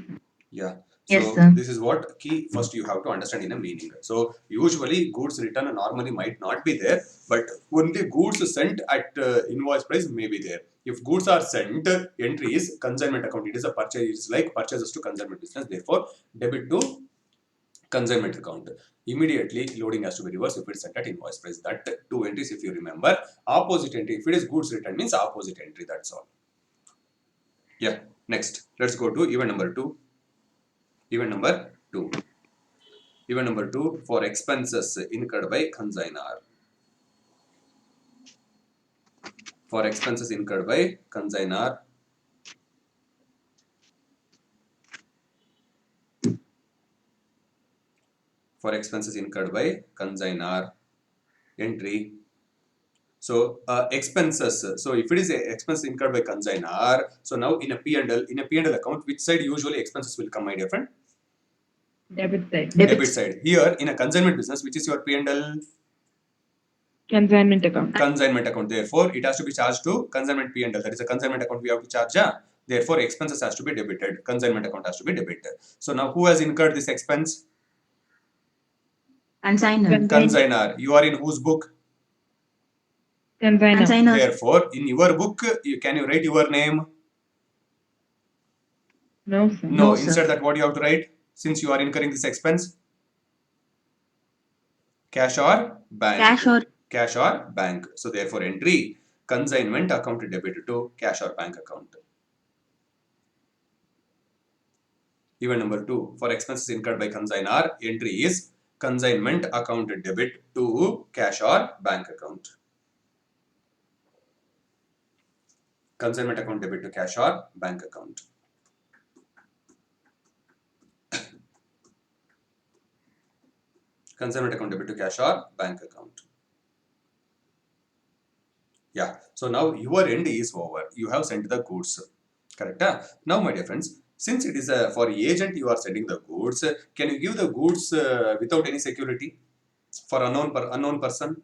Yeah. Yes, So sir. this is what key first you have to understand in a meaning. So usually goods return normally might not be there, but only goods sent at invoice price may be there. If goods are sent, entry is consignment account. It is a purchase. It's like purchases to consignment business. Therefore, debit to consignment account. Immediately loading has to be reversed if it's sent at invoice price. That two entries, if you remember, opposite entry. If it is goods return means opposite entry. That's all. Yeah. Next, let's go to event number 2. Event number 2. Event number 2 for expenses incurred by consignor. For expenses incurred by consignor. For expenses incurred by consignor entry. So expenses. So if it is a expense incurred by consignor, so now in a P&L account, which side usually expenses will come, my dear friend? Debit side. Debit side. Here in a consignment business, which is your P&L? Consignment account. Consignment account. Therefore, it has to be charged to consignment P&L. That is a consignment account we have to charge. Yeah? Therefore, expenses has to be debited. Consignment account has to be debited. So now who has incurred this expense? Consignor. Consignor. You are in whose book? Consignor. Consignor. Therefore, in your book, can you write your name? No, sir. No. No, sir. Instead that what you have to write? Since you are incurring this expense? Cash or bank? Cash or Cash or bank. So therefore entry consignment account debited to cash or bank account. Event number 2 for expenses incurred by consignor, entry is consignment account debit to cash or bank account. Consignment account debit to cash or bank account. Consignment account debit to cash or bank account. Yeah. So now your end is over. You have sent the goods. Correct? Now, my dear friends, since it is for agent you are sending the goods, can you give the goods without any security for unknown person?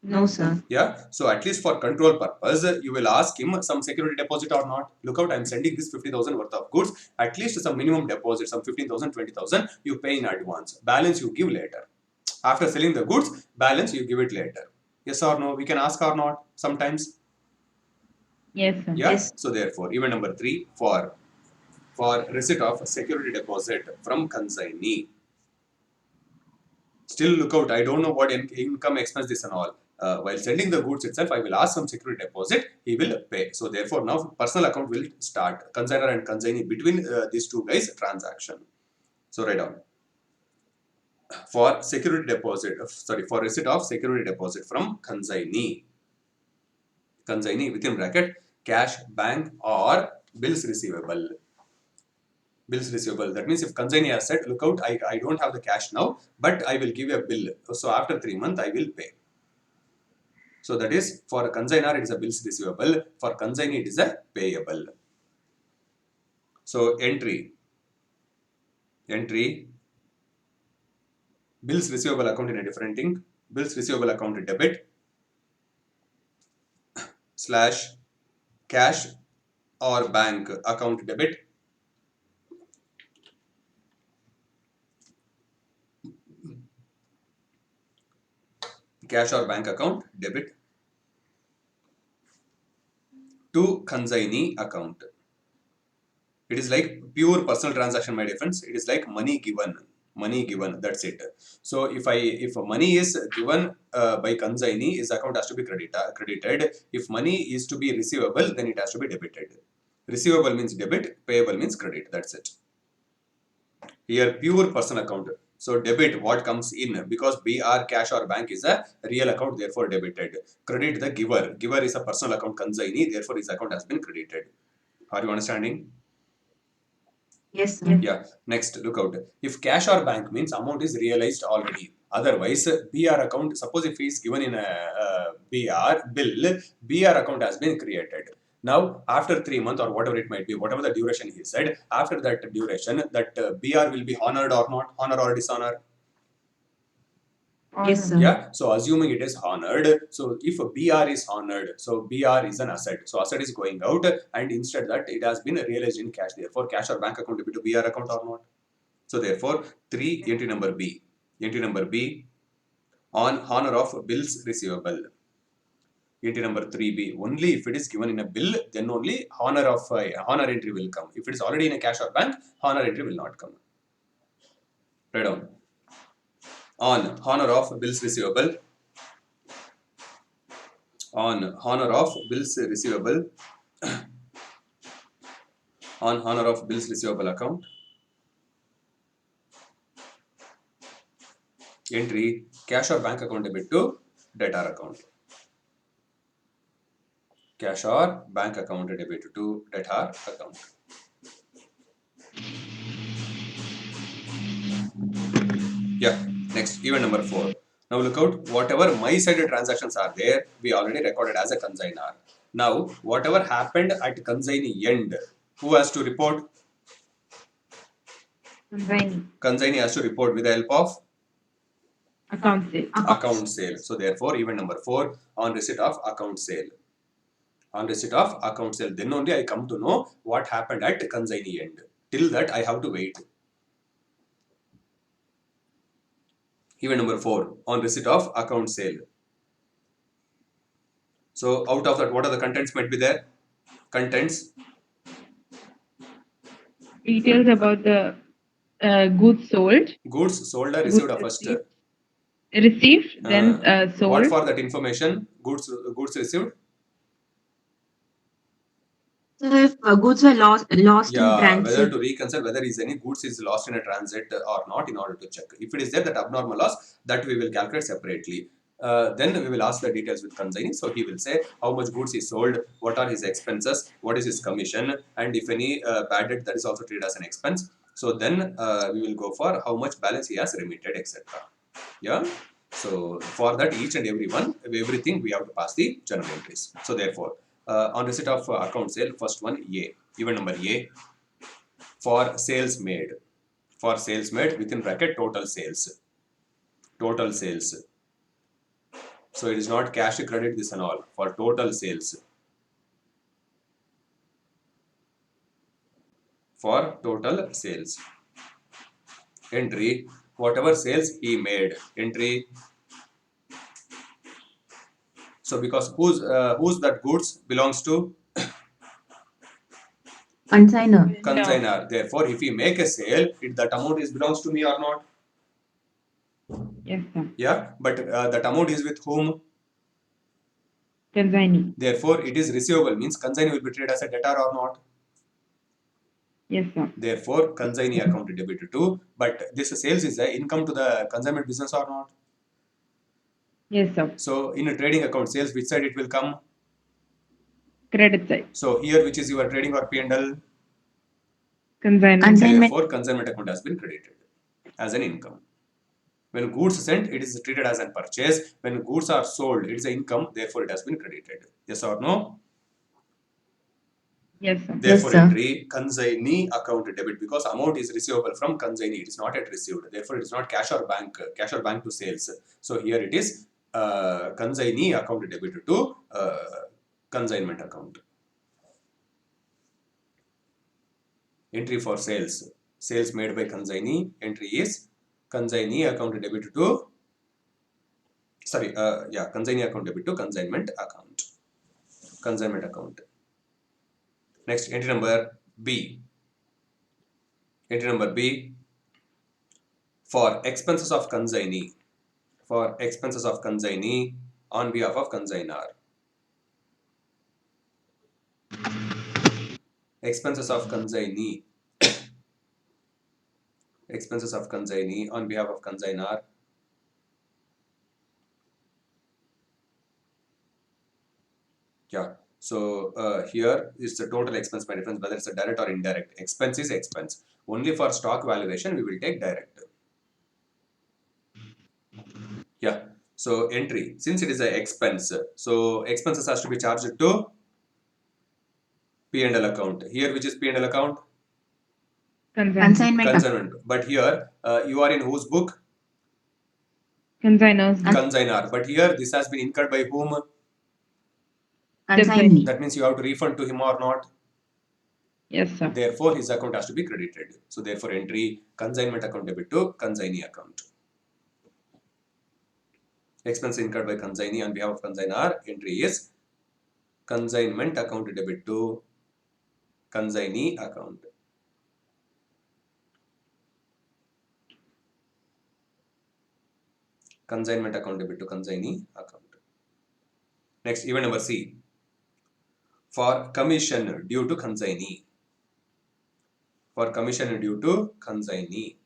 No, sir. Yeah, so at least for control purpose, you will ask him some security deposit or not. Look out, I'm sending this 50,000 worth of goods. At least some minimum deposit, some 15,000, 20,000, you pay in advance. Balance you give later. After selling the goods, balance you give it later. Yes or no? We can ask or not sometimes. Yes, sir. Yeah. Yes. So therefore, even number 3 for receipt of security deposit from consignee. Still look out, I don't know what income expense this and all. While sending the goods itself, I will ask some security deposit, he will pay. So therefore now personal account will start, consignor and consignee, between these two guys transaction. So write down. For security deposit, for receipt of security deposit from consignee. Consignee within bracket, cash, bank or bills receivable. Bills receivable. That means if consignee has said, look out, I don't have the cash now, but I will give you a bill. So after 3 months, I will pay. So that is, for a consignor, it is a bills receivable. For consignee, it is a payable. So entry, bills receivable account in a different thing. Bills receivable account debit / cash or bank account debit. Cash or bank account debit to consignee account. It is like pure personal transaction, my friends. It is like money given. That's it. So if money is given by consignee, his account has to be credited. If money is to be receivable, then it has to be debited. Receivable means debit, payable means credit. That's it. Here pure personal account. So debit what comes in, because BR cash or bank is a real account, therefore debited. Credit the giver. Giver is a personal account consignee, therefore his account has been credited. Are you understanding? Yes, sir. Yeah. Next, look out. If cash or bank means amount is realized already. Otherwise, BR account, suppose if he is given in a BR bill, BR account has been created. Now, after 3 months or whatever it might be, whatever the duration he said, after that duration, that BR will be honored or not, honor or dishonor. Yes, sir. Yeah, so assuming it is honored, so if a BR is honored, so BR is an asset. So asset is going out, and instead that it has been realized in cash. Therefore, cash or bank account debit to BR account or not. So therefore, 3 entry number B. Entry number B on honor of bills receivable. Entry number 3B. Only if it is given in a bill, then only honor entry will come. If it is already in a cash or bank, honor entry will not come. Write down. On honor of bills receivable. On honor of bills receivable. On honor of bills receivable account. Entry cash or bank account debit to debtor account. Cash or bank account debit to debtor account. Yeah, next, event number 4. Now look out, whatever my side transactions are there, we already recorded as a consignor. Now, whatever happened at consignee end, who has to report? Consignee. Consignee has to report with the help of Account sale. account sale. So therefore, event number 4, on receipt of account sale. On receipt of account sale, then only I come to know what happened at consignee end. Till that, I have to wait. Event number 4, on receipt of account sale. So out of that, what are the contents might be there? Contents. Details about the goods sold. Goods sold or received Goods first. received, then sold. What for that information? Goods received. So if goods were lost in Yeah, transit. whether to reconcile whether is any goods is lost in a transit or not, in order to check. If it is there, that abnormal loss, that we will calculate separately. Then we will ask the details with consignee. So he will say how much goods he sold, what are his expenses, what is his commission, and if any bad debt, that is also treated as an expense. So then we will go for how much balance he has remitted, etc. Yeah. So for that, each and everything we have to pass the journal entries. So therefore, on receipt of account sale, first one A, event number A, for sales made. For sales made within bracket total sales. Total sales. So it is not cash credit, this and all, for total sales. For total sales. Entry, whatever sales he made. Entry. So because who's that goods belongs to? Consigner. Consignor. Therefore, if we make a sale, that amount is belongs to me or not? Yes, sir. Yeah, but that amount is with whom? Consignee. Therefore, it is receivable, means consignee will be treated as a debtor or not? Yes, sir. Therefore, consignee account debited to, but this sales is a income to the consignment business or not? Yes, sir. So, in a trading account, sales, which side it will come? Credit side. So, here, which is your trading or P&L? Consignment. Consignment. Therefore, consignment account has been credited as an income. When goods sent, it is treated as a purchase. When goods are sold, it is an income. Therefore, it has been credited. Yes or no? Yes, sir. Therefore, sir. entry consignee account debit, because amount is receivable from consignee. It is not yet received. Therefore, it is not cash or bank to sales. So here it is consignee account debit to consignment account. Entry for sales. Sales made by consignee. Entry is consignee account debit to consignee account debit to consignment account. Consignment account. Next, entry number B. Entry number B, for expenses of consignee. For expenses of consignee on behalf of consignor. Expenses of consignee. Expenses of consignee on behalf of consignor. Yeah. So here is the total expense by difference, whether it's a direct or indirect. Expense is expense. Only for stock valuation we will take direct. Yeah. So entry, since it is an expense, so expenses has to be charged to P&L account. Here, which is P&L account? Consignment. Consignment. But here you are in whose book? Consignors. Consignor. But here this has been incurred by whom? Consignee. That means you have to refund to him or not? Yes, sir. Therefore, his account has to be credited. So therefore, entry consignment account debit to consignee account. Expense incurred by consignee on behalf of consignor. Entry is consignment account debit to consignee account. Consignment account debit to consignee account. Next, event number C. For commission due to consignee. For commission due to consignee.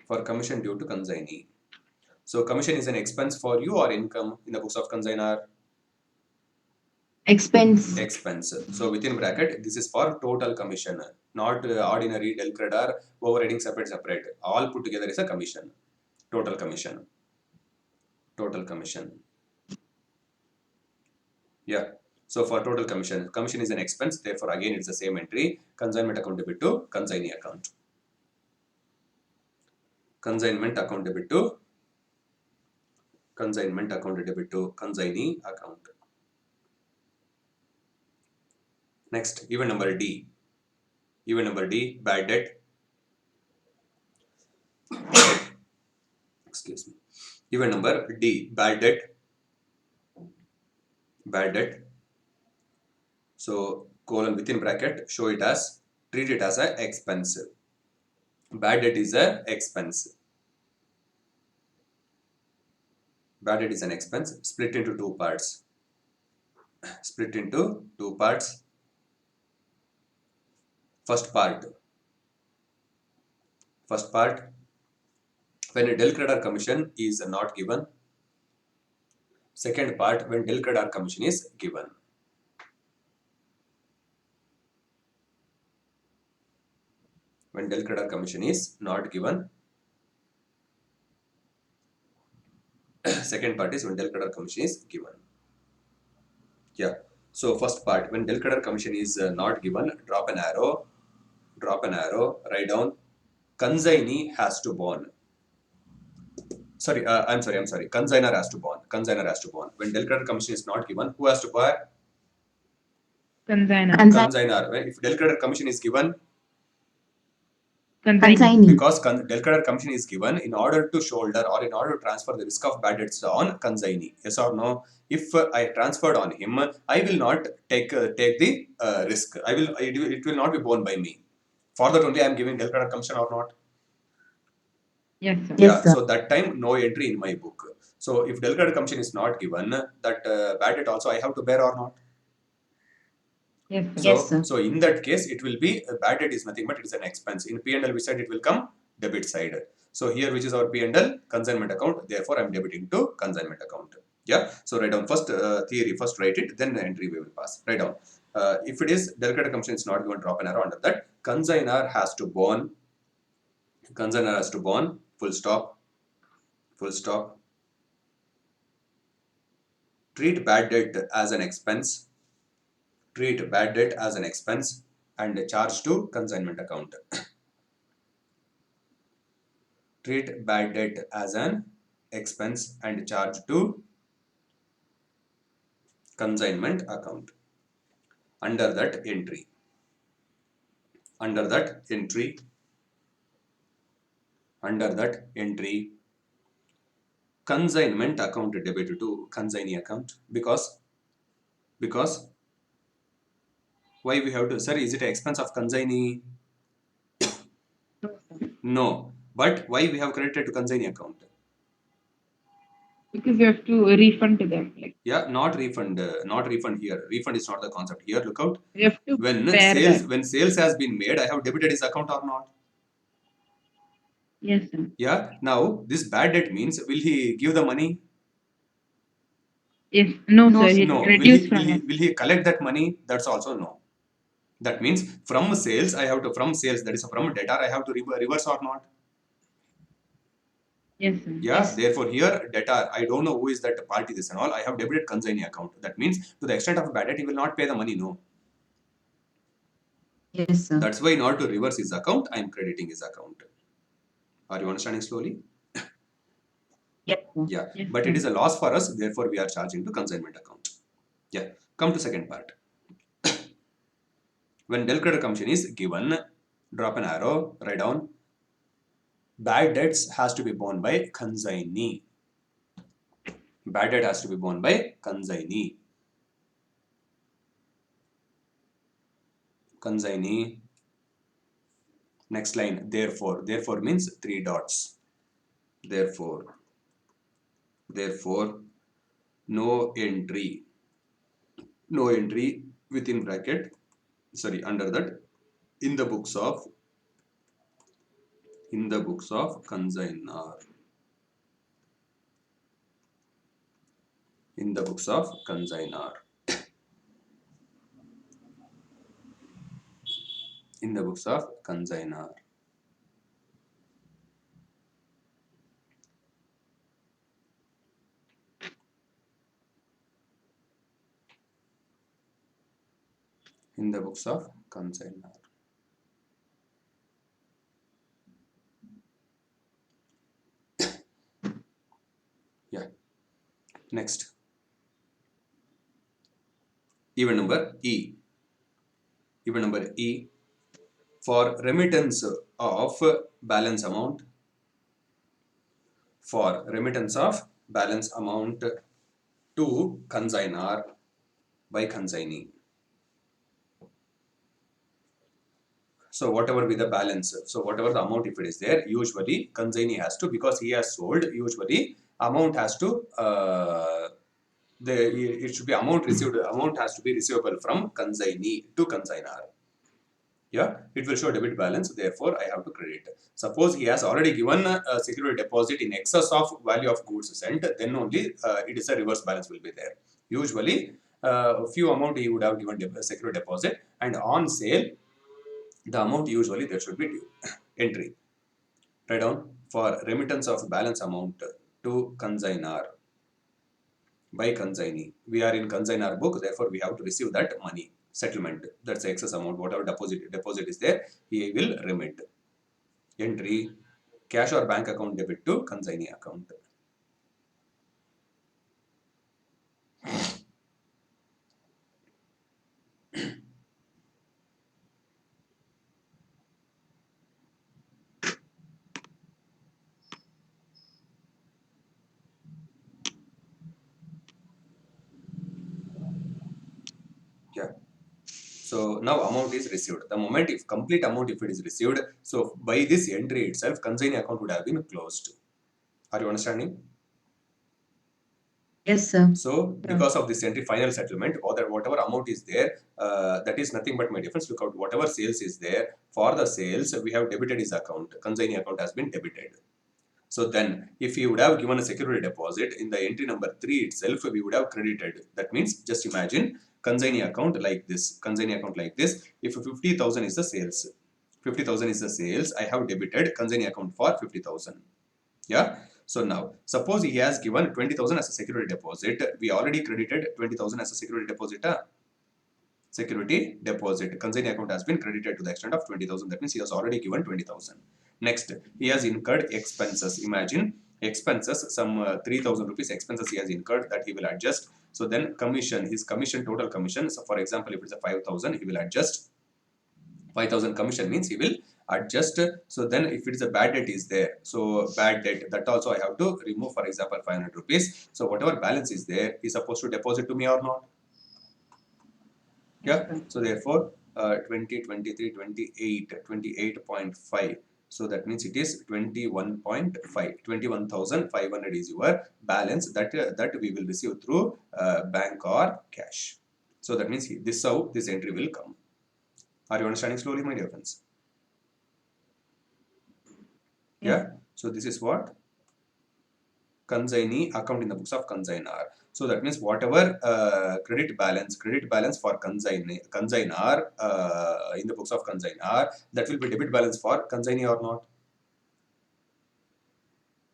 For commission due to consignee. So commission is an expense for you or income in the books of consignor? Expense. Expense. So within bracket, this is for total commission, not ordinary del credit, overriding separate. All put together is a commission. Total commission. Total commission. Yeah. So for total commission, commission is an expense. Therefore, again, it's the same entry. Consignment account debit to consignee account. Consignment account debit to consignment account debit to consignee account. Next, event number D. Event number D, bad debt. Excuse me. Event number D, bad debt. Bad debt. So colon within bracket, show it as, treat it as a expense. Bad debt is a expense. Bad debt is an expense, split into two parts. Split into two parts. First part, when a del creditor commission is not given. Second part, when del creditor commission is given. When del creditor commission is not given. Second part is when del creditor commission is given. Yeah. So first part, when del creditor commission is not given, drop an arrow, write down consignee has to bond. I'm sorry. Consignor has to bond. When del credit commission is not given, who has to buy? Consignor. Consignor. If del credit commission is given, Consignee. because del credit commission is given in order to shoulder or in order to transfer the risk of bad debts on consignee. Yes or no? If I transferred on him, I will not take the risk. It will not be borne by me. For that only I am giving del credit commission or not? Yes, sir. Yes, sir. So that time no entry in my book. So if del credit commission is not given, that bad debt also I have to bear or not? Yes, sir. Yes, sir. So in that case, it will be bad debt is nothing but it is an expense. In P&L, which side it will come? Debit side. So here, which is our P&L? Consignment account. Therefore, I am debiting to consignment account. Yeah. So write down first theory. First write it. Then the entry we will pass. Write down. If it is del credit commission is not given, drop an arrow under that. Consignor has to bond. Consignor has to bond. Full stop. Full stop. Treat bad debt as an expense. Treat bad debt as an expense and charge to consignment account. Treat bad debt as an expense and charge to consignment account. Under that entry. Under that entry. Under that entry. Consignment account debit to consignee account. Because why we have to, sir, is it an expense of consignee? No. But why we have credited to consignee account? Because you have to refund to them. Like Yeah, not refund here. Refund is not the concept here. Look out. you have to When bear sales that. has been made, I have debited his account or not? Yes, sir. Yeah. Now this bad debt means will he give the money? Yes. No, No, sir. sir. It No. reduced from us. Will he collect that money? That's also no. That means from sales that is from debtor I have to reverse or not? Yes, sir. Yeah. Yes. Therefore here debtor, I don't know who is that party this and all. I have debited consignee account. That means to the extent of bad debt he will not pay the money. No. Yes, sir. That's why in order to reverse his account, I am crediting his account. Are you understanding slowly? Yes, sir. Yeah. Yes, But sir. it is a loss for us. Therefore, we are charging to consignment account. Yeah. Come to second part. When del credit commission is given, drop an arrow, write down. Bad debts has to be borne by consignee. Bad debt has to be borne by consignee. Consignee. Next line. Therefore. Therefore means 3 dots. Therefore, no entry within bracket, under that, in the books of consignor. In the books of consignor. In the books of consignor. In the books of consignor. Yeah. Next. Even number E. Even number E. For remittance of balance amount. For remittance of balance amount to consignor by consignee. So whatever be the balance, so whatever the amount if it is there, usually consignee has to, because he has sold, usually amount has to, it should be amount has to be receivable from consignee to consignor. Yeah, it will show debit balance, therefore I have to credit. Suppose he has already given a security deposit in excess of value of goods sent, then only it is a reverse balance will be there. Usually, few amount he would have given security deposit, and on sale, the amount usually there should be due. Entry. Write down for remittance of balance amount to consignor by consignee. We are in consignor book, therefore we have to receive that money. Settlement. That's the excess amount. Whatever deposit is there, he will remit. entry cash or bank account debit to consignee account. Yeah. So now amount is received. The moment if complete amount if it is received, so by this entry itself, consignee account would have been closed. Are you understanding? Yes, sir. So because of this entry final settlement, or that whatever amount is there, that is nothing but my difference. Look out, whatever sales is there for the sales, we have debited his account. Consignee account has been debited. So then, if you would have given a security deposit in the entry number 3 itself, we would have credited. That means, just imagine consignee account like this. Consignee account like this. If 50,000 is the sales, 50,000 is the sales, I have debited consignee account for 50,000. Yeah. So now, suppose he has given 20,000 as a security deposit. We already credited 20,000 as a security deposit. Security deposit. Consignee account has been credited to the extent of 20,000. That means he has already given 20,000. Next, he has incurred expenses. Imagine expenses, some 3,000 rupees expenses he has incurred that he will adjust. So then commission, his commission, total commission. So for example, if it's a 5,000, he will adjust. 5,000 commission means he will adjust. So then if it is a bad debt is there, so bad debt, that also I have to remove, for example, 500 rupees. So whatever balance is there, he's supposed to deposit to me or not? Yeah. So therefore 20, 23, 28, 28.5. So that means it is 21.5. 21,500 is your balance that that we will receive through bank or cash. So that means this how this entry will come. Are you understanding slowly, my dear friends? Yeah. So this is what consignee account in the books of consignor. So that means whatever credit balance for consignor in the books of consignor, that will be debit balance for consignee or not?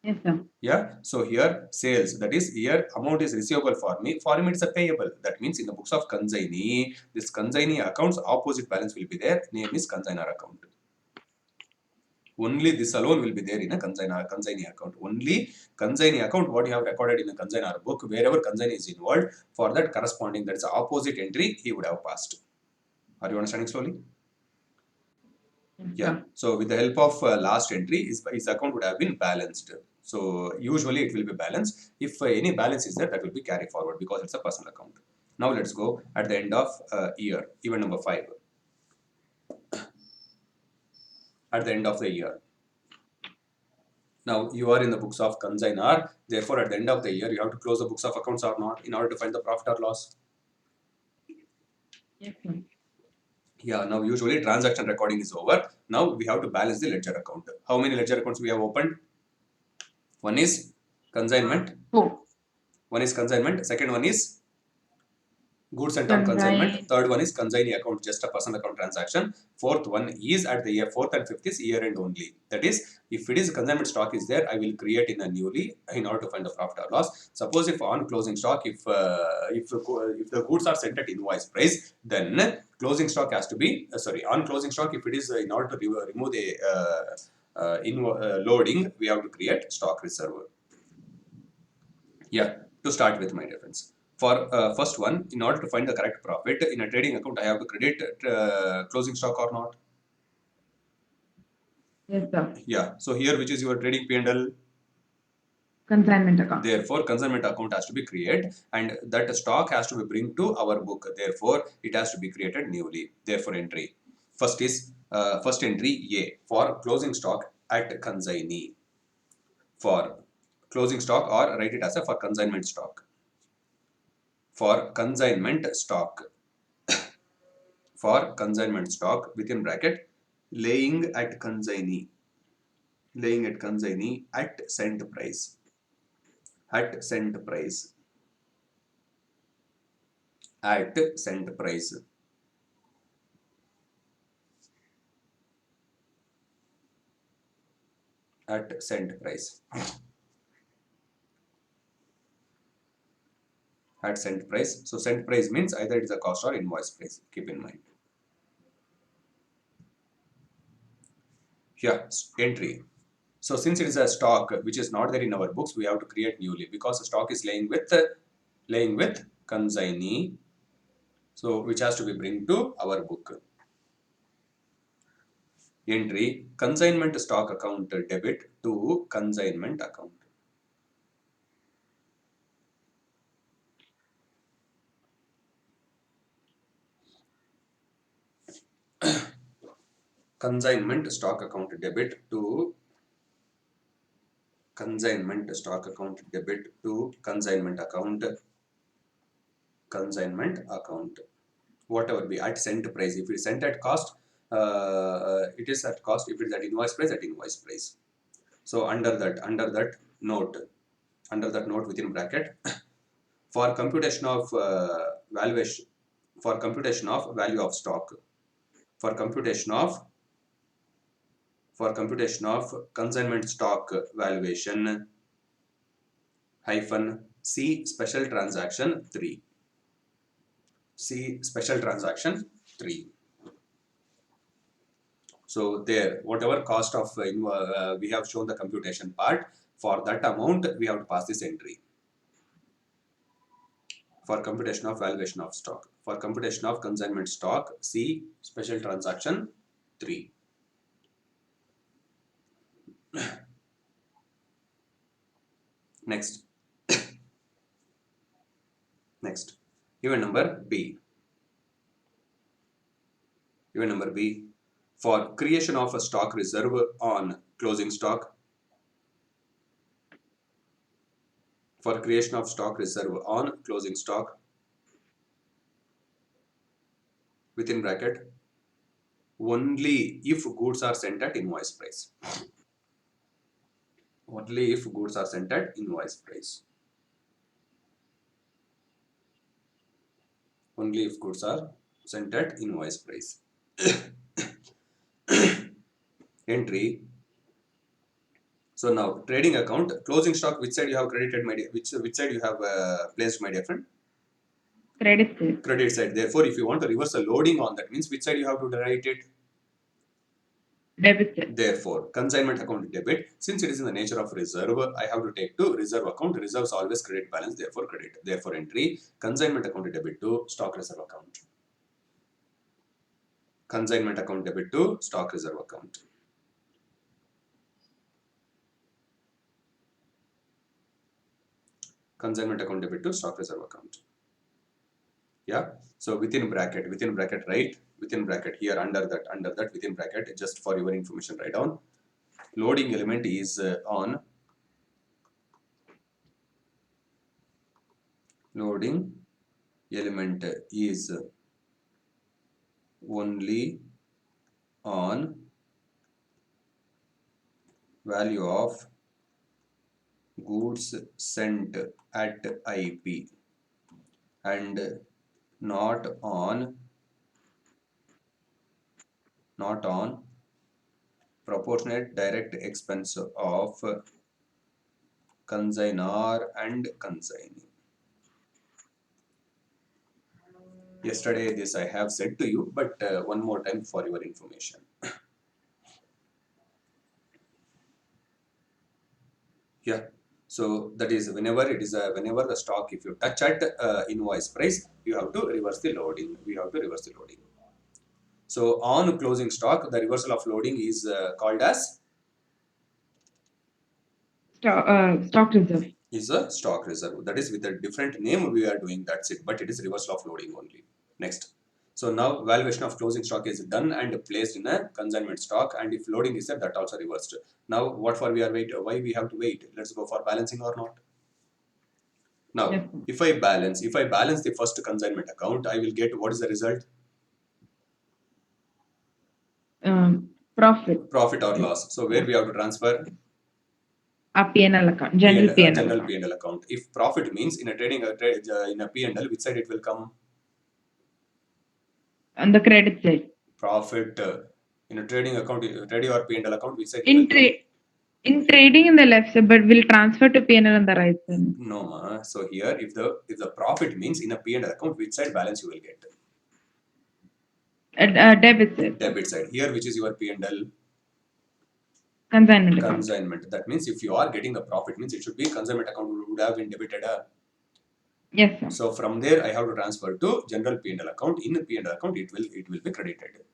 Yes, sir. Yeah. So here sales, that is here amount is receivable for me. For him it's a payable. That means in the books of consignee, this consignee account's opposite balance will be there. Name is consignor account. Only this alone will be there in a consignee account. Only consignee account, what you have recorded in a consignor book, wherever consignee is involved, for that corresponding, that's the opposite entry, he would have passed. Are you understanding slowly? Yeah. So with the help of last entry, his account would have been balanced. So usually it will be balanced. If any balance is there, that will be carried forward because it's a personal account. Now let's go at the end of year, event number 5. At the end of the year. Now you are in the books of consignor. Therefore, at the end of the year, you have to close the books of accounts or not in order to find the profit or loss. Yes, sir. Yeah. Now usually transaction recording is over. Now we have to balance the ledger account. How many ledger accounts we have opened? One is consignment. 4. One is consignment. Second one is goods and on consignment. Third one is consignee account, just a personal account transaction. Fourth one is at the year. Fourth and fifth is year end only. That is, if it is consignment stock is there, I will create in a newly in order to find the profit or loss. Suppose if on closing stock, if the goods are sent at invoice price, then closing stock has to be on closing stock. If it is in order to remove the loading, we have to create stock reserve. Yeah. To start with, my dear friends. For first one, in order to find the correct profit in a trading account, I have to credit closing stock or not? Yes, sir. Yeah. So here, which is your trading P&L? Consignment account. Therefore, consignment account has to be created, and that stock has to be bring to our book. Therefore, it has to be created newly. Therefore, entry first is first entry A for closing stock at consignee. For closing stock, or write it as a for consignment stock. For consignment stock. For consignment stock within bracket, laying at consignee at sent price, at sent price, at sent price, at sent price, at sent price. So sent price means either it is a cost or invoice price, keep in mind. Here, entry. So since it is a stock which is not there in our books, we have to create newly because the stock is laying with consignee. So which has to be bring to our book. Entry, consignment stock account debit to consignment account. Consignment stock account debit to consignment stock account debit to consignment account. Consignment account. Whatever be at cent price. If it is sent at cost, it is at cost. If it is at invoice price, at invoice price. So under that note within bracket, for computation of valuation, for computation of value of stock, for computation of consignment stock valuation, hyphen C special transaction 3. See special transaction 3. So there, whatever cost of we have shown the computation part, for that amount we have to pass this entry. For computation of valuation of stock, for computation of consignment stock, see special transaction 3. Next. Next. Event number B. Event number B. For creation of a stock reserve on closing stock. For creation of stock reserve on closing stock, within bracket, only if goods are sent at invoice price. Only if goods are sent at invoice price. Only if goods are sent at invoice price. Entry. So now trading account, closing stock, which side you have credited, my dear, which side you have placed, my dear friend? Credit side. Credit side. Therefore, if you want to reverse the loading on that, means which side you have to write it? Debit side. Therefore, consignment account debit, since it is in the nature of reserve, I have to take to reserve account. Reserves always credit balance, therefore credit. Therefore, entry, consignment account debit to stock reserve account. Consignment account debit to stock reserve account. Consignment account debit to stock reserve account. Yeah. So within bracket, right? Within bracket here, under that, within bracket, just for your information, write down. Loading element is on. Loading element is only on value of goods sent at IP and not on proportionate direct expense of consignor and consignee. Yesterday this I have said to you, but one more time for your information. Yeah. So that is whenever the stock, if you touch at invoice price, you have to reverse the loading. So on closing stock, the reversal of loading is called as Stock reserve. Is a stock reserve. That is with a different name we are doing, that's it, but it is reversal of loading only. Next. So now valuation of closing stock is done and placed in a consignment stock, and if loading is there, that also reversed. Now what for we are wait? Why we have to wait? Let's go for balancing or not. Now Yes. if I balance the first consignment account, I will get, what is the result? Profit or loss. So where we have to transfer? A P&L account. General P&L General account. P&L account. If profit means in a trading in a P&L, which side it will come? On the credit side. Profit in a trading account, trading or P&L account, which side it In will come? in trading in the left side, but will transfer to P&L on the right side. No, so here if the profit means in a P&L account, which side balance you will get? Debit side. Debit side. Here which is your P&L? Consignment account. Consignment. That means if you are getting a profit, means it should be consignment account would have been debited. Yes, sir. So from there, I have to transfer to general P&L account. In the P&L account, it will be credited.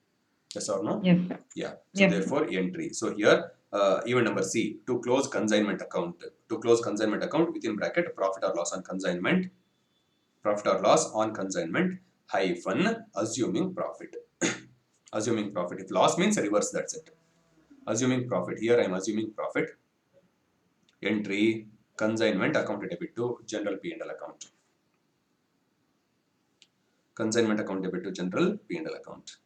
Yes or no? Yes, sir. Yeah. So Yes, therefore, entry. So here, even number C, to close consignment account. To close consignment account within bracket profit or loss on consignment. Profit or loss on consignment hyphen assuming profit. Assuming profit. If loss means reverse, that's it. Assuming profit. Here I am assuming profit. Entry consignment account debit to general P&L account. Consignment account debit to general P&L account.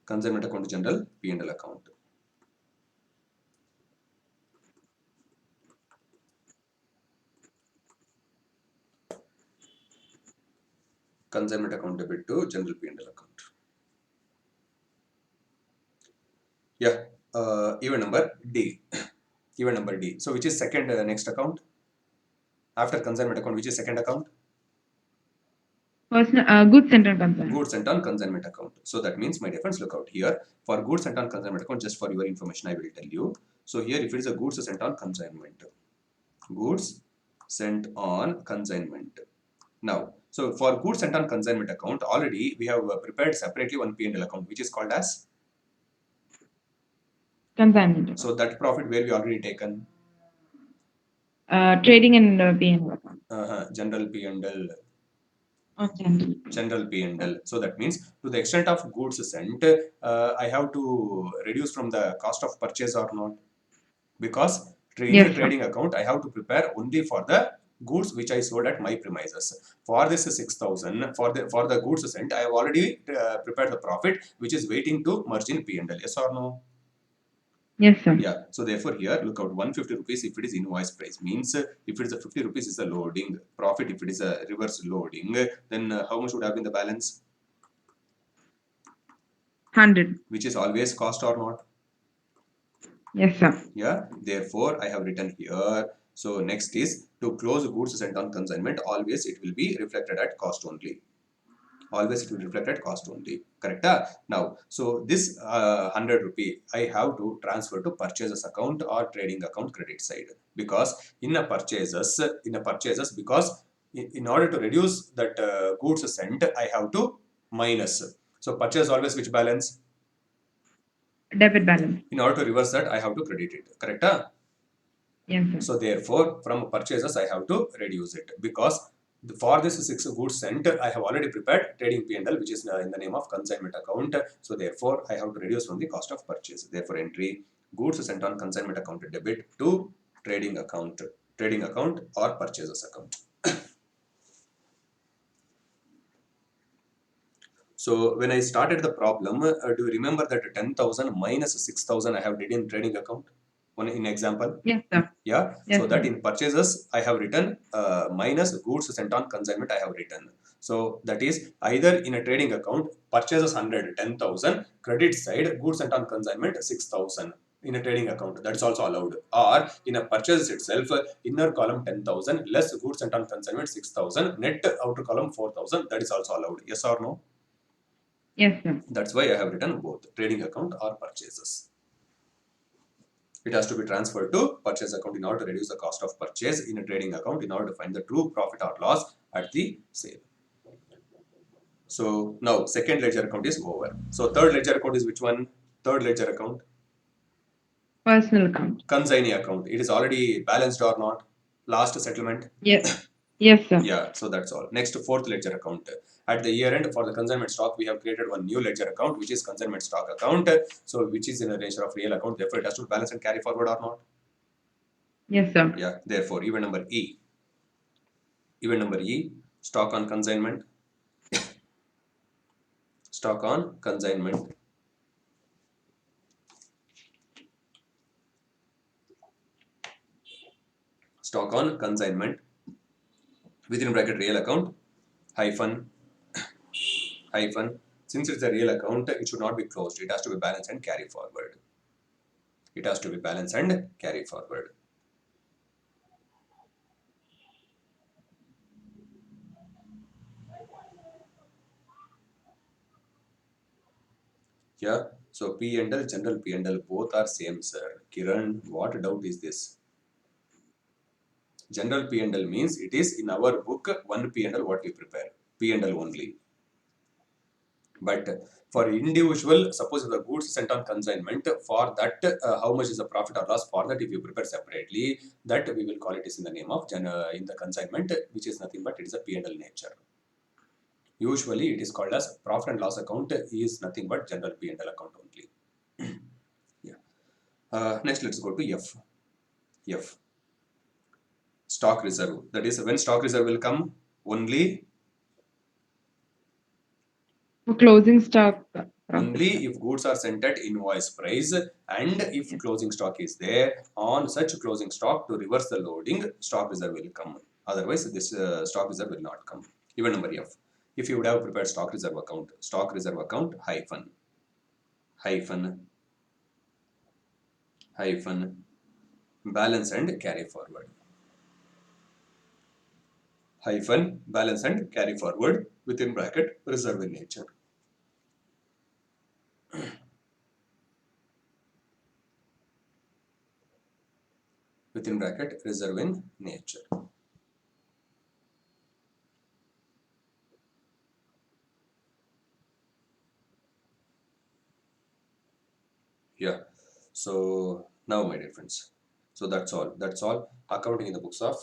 Consignment account to general P&L account. Consignment account debit to general P&L account. Yeah, even number D. Even number D. So which is second next account? After consignment account, which is second account? Personal goods sent on consignment. Goods sent on consignment account. So that means, my dear friends, look out here. For goods sent on consignment account, just for your information, I will tell you. So here, if it is a goods sent on consignment, goods sent on consignment. Now, so for goods sent on consignment account, already we have prepared separately one P&L account, which is called as Consignment account. so that profit where we already taken Trading and P&L account. general P&L. General. General P&L. So that means to the extent of goods sent, I have to reduce from the cost of purchase or not? Because in Yes, the sir. trading account, I have to prepare only for the goods which I sold at my premises. For this 6,000, for the goods sent, I have already prepared the profit which is waiting to merge in P&L. Yes or no? Yes, sir. Yeah. So therefore here, look out, 150 rupees if it is invoice price, means if it is a 50 rupees is the loading profit, if it is a reverse loading, then how much would have been the balance? 100. Which is always cost or not? Yes, sir. Yeah. Therefore, I have written here. So next is to close goods sent on consignment. Always it will be reflected at cost only. Always it will reflect at cost only. Correct? Now, so this 100 rupee I have to transfer to purchases account or trading account credit side, because in a purchases because in order to reduce that goods sent, I have to minus. So purchase always which balance? Debit balance. In order to reverse that, I have to credit it. Correct? Yes, sir. So therefore, from purchases, I have to reduce it, because for this 6 goods sent, I have already prepared trading P&L, which is in the name of consignment account. So therefore, I have to reduce from the cost of purchase. Therefore, entry goods sent on consignment account debit to trading account or purchases account. So when I started the problem, do you remember that 10,000 minus 6,000 I have did in trading account? One in example. Yes, sir. Yeah. Yes, So that sir. in purchases I have written minus goods sent on consignment I have written. So that is either in a trading account purchases 100 10,000, credit side goods sent on consignment 6,000 in a trading account, that's also allowed. Or in a purchase itself, inner column 10,000 less goods sent on consignment 6,000, net outer column 4,000, that is also allowed. Yes or no? Yes, sir. That's why I have written both trading account or purchases. It has to be transferred to purchase account in order to reduce the cost of purchase, in a trading account in order to find the true profit or loss at the sale. So now second ledger account is over. So third ledger account is which one? Third ledger account? Personal account. Consignee account. It is already balanced or not? Last settlement? Yes. Yes, sir. Yeah, so that's all. Next, fourth ledger account. At the year end, for the consignment stock, we have created one new ledger account, which is consignment stock account. So which is in a nature of real account. Therefore, it has to balance and carry forward or not? Yes, sir. Yeah, therefore, event number E. Event number E, stock on consignment. Stock on consignment. Stock on consignment. Within bracket real account, hyphen. Since it's a real account, it should not be closed. It has to be balanced and carry forward. It has to be balanced and carry forward. Yeah. So P&L, general P&L, both are same, sir. Kiran, what doubt is this? General P&L means it is in our book one P&L what we prepare, P&L only. But for individual, suppose if the goods sent on consignment, for that how much is the profit or loss, for that if you prepare separately, that we will call it is in the name of in the consignment, which is nothing but it is a P&L nature. Usually it is called as profit and loss account is nothing but general P&L account only. Yeah. Next let's go to F. F. Stock reserve. That is when stock reserve will come only For closing stock. only if goods are sent at invoice price and if closing stock is there. On such closing stock, to reverse the loading, stock reserve will come. Otherwise this stock reserve will not come. Even number F. If you would have prepared stock reserve account hyphen balance and carry forward, hyphen balance and carry forward within bracket reserve in nature. Within bracket reserve in nature. Yeah. So now my dear friends, so that's all. Accounting in the books of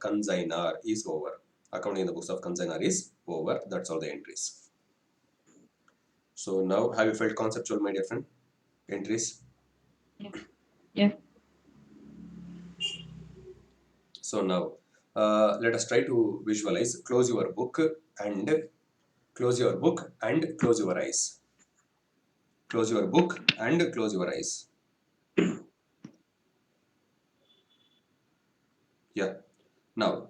consignor is over. Accounting in the books of consignor is over. That's all the entries. So now have you felt conceptual, my dear friend? Entries. Yes. So now let us try to visualize. Close your book and close your book and close your eyes. Close your book and close your eyes. Yeah. Now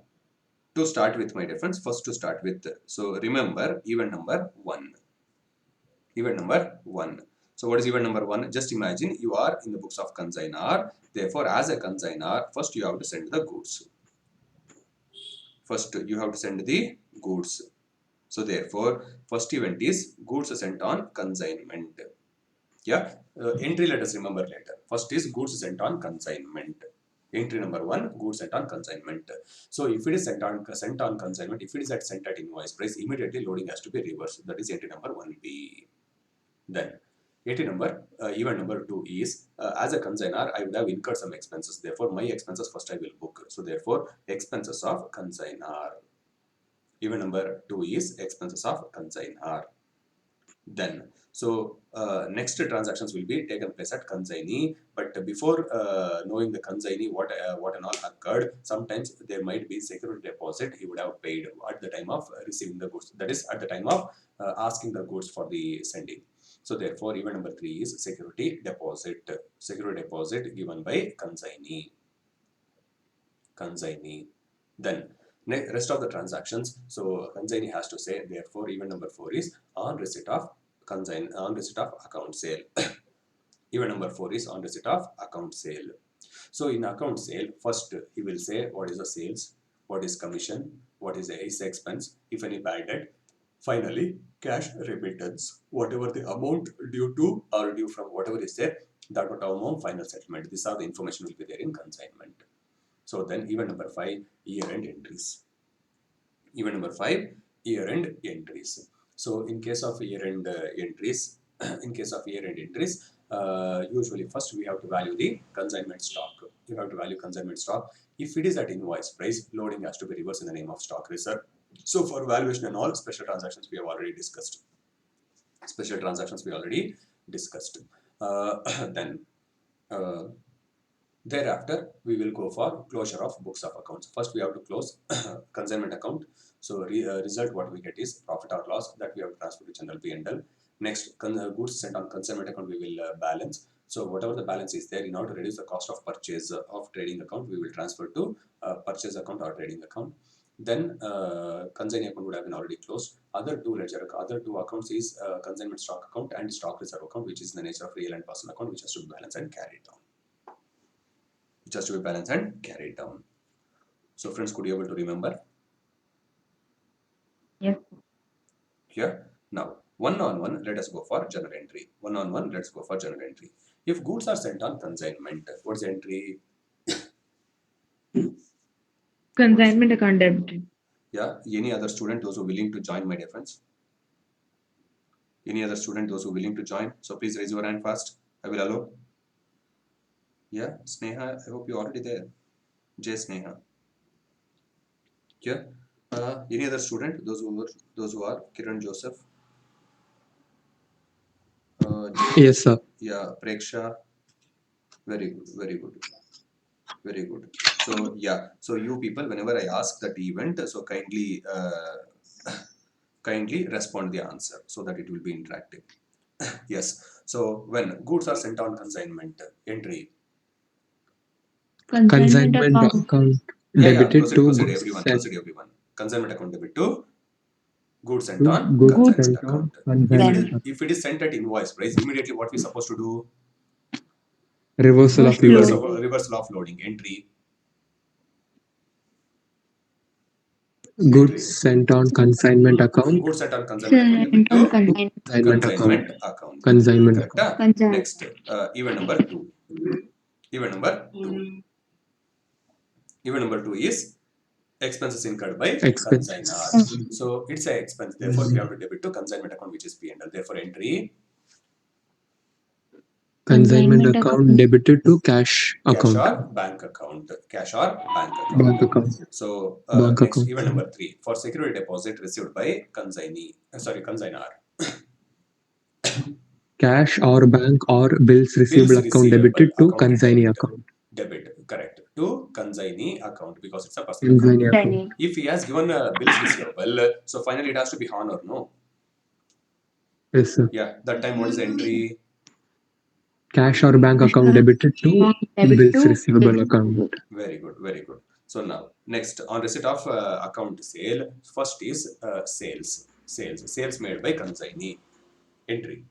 to start with, my dear friends, first to start with, so remember event number 1. Event number 1. So what is event number 1? Just imagine you are in the books of consignor. Therefore, as a consignor, first you have to send the goods. First you have to send the goods. So therefore, first event is goods sent on consignment. Yeah. Entry let us remember later. First is goods sent on consignment. Entry number 1, goods sent on consignment. So if it is sent on consignment, if it is sent at invoice price, immediately loading has to be reversed. That is entry number 1B. Then event number 2 is as a consignor, I would have incurred some expenses. Therefore, my expenses first I will book. So therefore, expenses of consignor. Event number 2 is expenses of consignor. Then, so next transactions will be taken place at consignee. But before knowing the consignee, what and all occurred, sometimes there might be security deposit he would have paid at the time of receiving the goods. That is at the time of asking the goods for the sending. So therefore, event number 3 is security deposit. Security deposit given by consignee. Then rest of the transactions. So consignee has to say. Therefore, event number 4 is on receipt of account sale. Event number 4 is on receipt of account sale. So in account sale, first he will say what is the sales, what is commission, what is his expense, if any bad debt. Finally, cash remittance, whatever the amount due to or due from whatever is there, that amount final settlement. These are the information will be there in consignment. So then event number 5, year-end entries. Event number 5, year-end entries. So in case of year-end entries, usually first we have to value the consignment stock. You have to value consignment stock. If it is at invoice price, loading has to be reversed in the name of stock reserve. So for valuation and all, special transactions we have already discussed. Then thereafter, we will go for closure of books of accounts. First, we have to close consignment account. So, result what we get is profit or loss that we have to transfer to general P&L. Next, goods sent on consignment account we will balance. So, whatever the balance is there, in order to reduce the cost of purchase of trading account, we will transfer to purchase account or trading account. Then, consignee account would have been already closed. Other two accounts is consignment stock account and stock reserve account, which is in the nature of real and personal account, which has to be balanced and carried down. So friends, could you able to remember? Yes. Here now One on one, let us go for journal entry. One on one, let's go for journal entry. If goods are sent on consignment, what's the entry? Consignment account debited. Yeah, any other student, those who are willing to join, my dear friends? Any other student, those who are willing to join? So please raise your hand first. I will allow. Yeah, Sneha, I hope you're already there. Jay Sneha. Yeah. Any other student? Those who are Kiran Joseph. Yes, sir. Yeah, Preksha. Very good, very good, very good. So yeah, so you people, whenever I ask that event, so kindly respond the answer so that it will be interactive. Yes. So when goods are sent on consignment, entry. Consignment account Yeah, debited proceed, to proceed, goods everyone, sent proceed, everyone. Consignment account debit to goods sent to on goods consignment sent on account. consignment. If it is sent at invoice price, immediately what we supposed to do? Reversal of load. Reversal of loading entry. Goods sent on consignment account. Goods sent on consignment account debit to Consignment account. consignment account. Consignment Correct? account. Next, event number 2. Event number 2. Event number 2 is expenses incurred by Expenses. consignor. So it's an expense. Therefore, we have to debit to consignment account, which is P&L. Therefore, entry Consignment account debited to cash cash account. or bank account. Cash or bank Bank account. account. So Bank next, account. event number 3 for security deposit received by consignee. Consignor. Cash or bank or bills receivable account debited to consignee account. Debit, correct. To consignee account because it's a personal Consignee account. account. If he has given bills receivable, so finally it has to be on or no? Yes, sir. Yeah, that time what is the entry? Cash or bank account debited to bills receivable account. Very good, very good. So now, next, on receipt of account sale, first is sales. Sales made by consignee. Entry.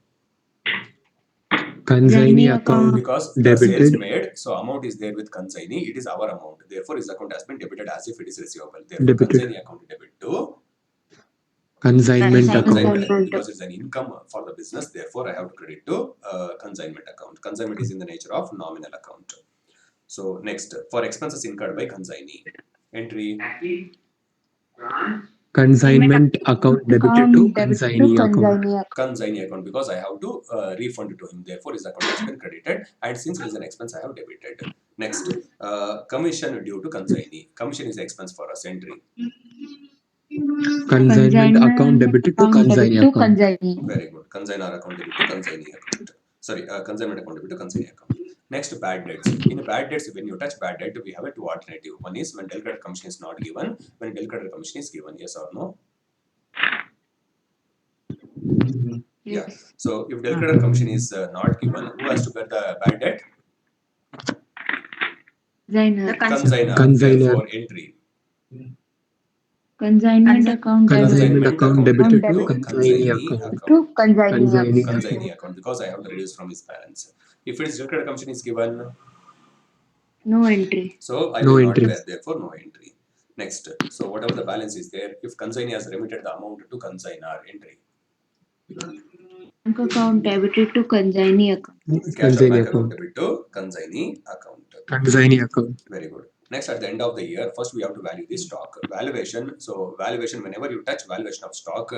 Consignee account Because the sales debited. made, so amount is there with consignee, it is our amount. Therefore, his account has been debited as if it is receivable. Therefore, Debited. consignee account debit to Consignment account. consignment account because it's an income for the business. Therefore, I have to credit to consignment account. Consignment is in the nature of nominal account. So next, for expenses incurred by consignee. Entry. Consignment account debited to consignee account. Consignee account because I have to refund it to him. Therefore, his account has been credited, and since it is an expense, I have debited. Next, commission due to consignee. Commission is expense for us. Entry. Consignment account debited to consignee account. Very good. Consignor account debit to consignee account. Sorry, consignment account debit to consignee account. Next, bad debts. In bad debts, when you touch bad debt, we have a two alternative. One is when debt credit commission is not given. When debt credit commission is given, yes or no? Yeah. So if debt credit commission is not given, who has to bear the bad debt? Consignor. Consignor. Therefore, entry. Consignment account Consignment debited. account debited to consignee account. Consignee account because I have to reduce from his balance. If its debt credit commission is given, No entry. so I No will entry. not bear, therefore no entry. Next, so whatever the balance is there, if consignee has remitted the amount to consignor, entry. Bank account debited to consignee account. Cash or Consignee bank account account. debit to consignee account. Consignee account. Very good. Next, at the end of the year, first we have to value the stock. Valuation, so valuation, whenever you touch valuation of stock,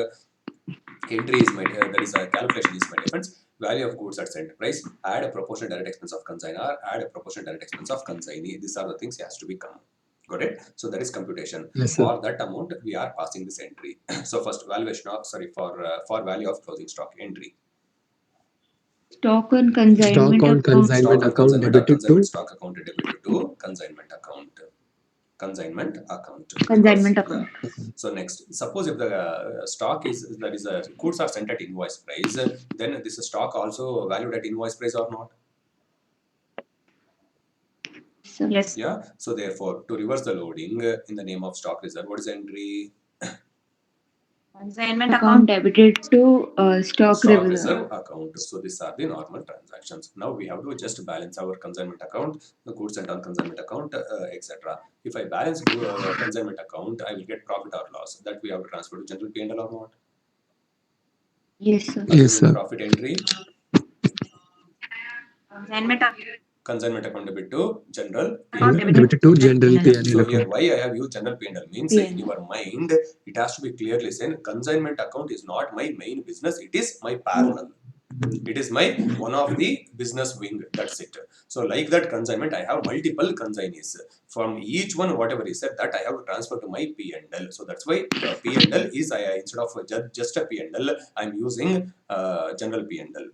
entry is my, that is a calculation is my difference. Value of goods at center price, add a proportional direct expense of consignor, add a proportional direct expense of consignee. These are the things he has to become. Got it? So that is computation. Yes, sir. For that amount, we are passing this entry. So first valuation of, for value of closing stock entry. Stock on consignment Stock on account. consignment account debited to Stock account debited to consignment account. Consignment account. Consignment Because, account. yeah. So next, suppose if the stock is that is a goods are sent at invoice price, then this stock also valued at invoice price or not? Yes. Yeah. So therefore, to reverse the loading in the name of stock reserve, what is the entry? Consignment Account account. debited to stock Stock reserve. reserve account. So these are the normal transactions. Now we have to just balance our consignment account, the goods sent on consignment account, etc. If I balance consignment account, I will get profit or loss. That we have to transfer to general P&L or not? Yes, sir. Yes, sir. Profit entry, Consignment consignment account debit to general account P&L. Debited to general P&L. P&L So here account. why I have used general P&L means in P&L. your mind it has to be clearly said consignment account is not my main business, it is my parallel. It is my one of the business wing, that's it. So like that consignment, I have multiple consignees. From each one, whatever is said, that I have to transfer to my P&L. So that's why P&L is, instead of just a P&L, I'm using general P&L.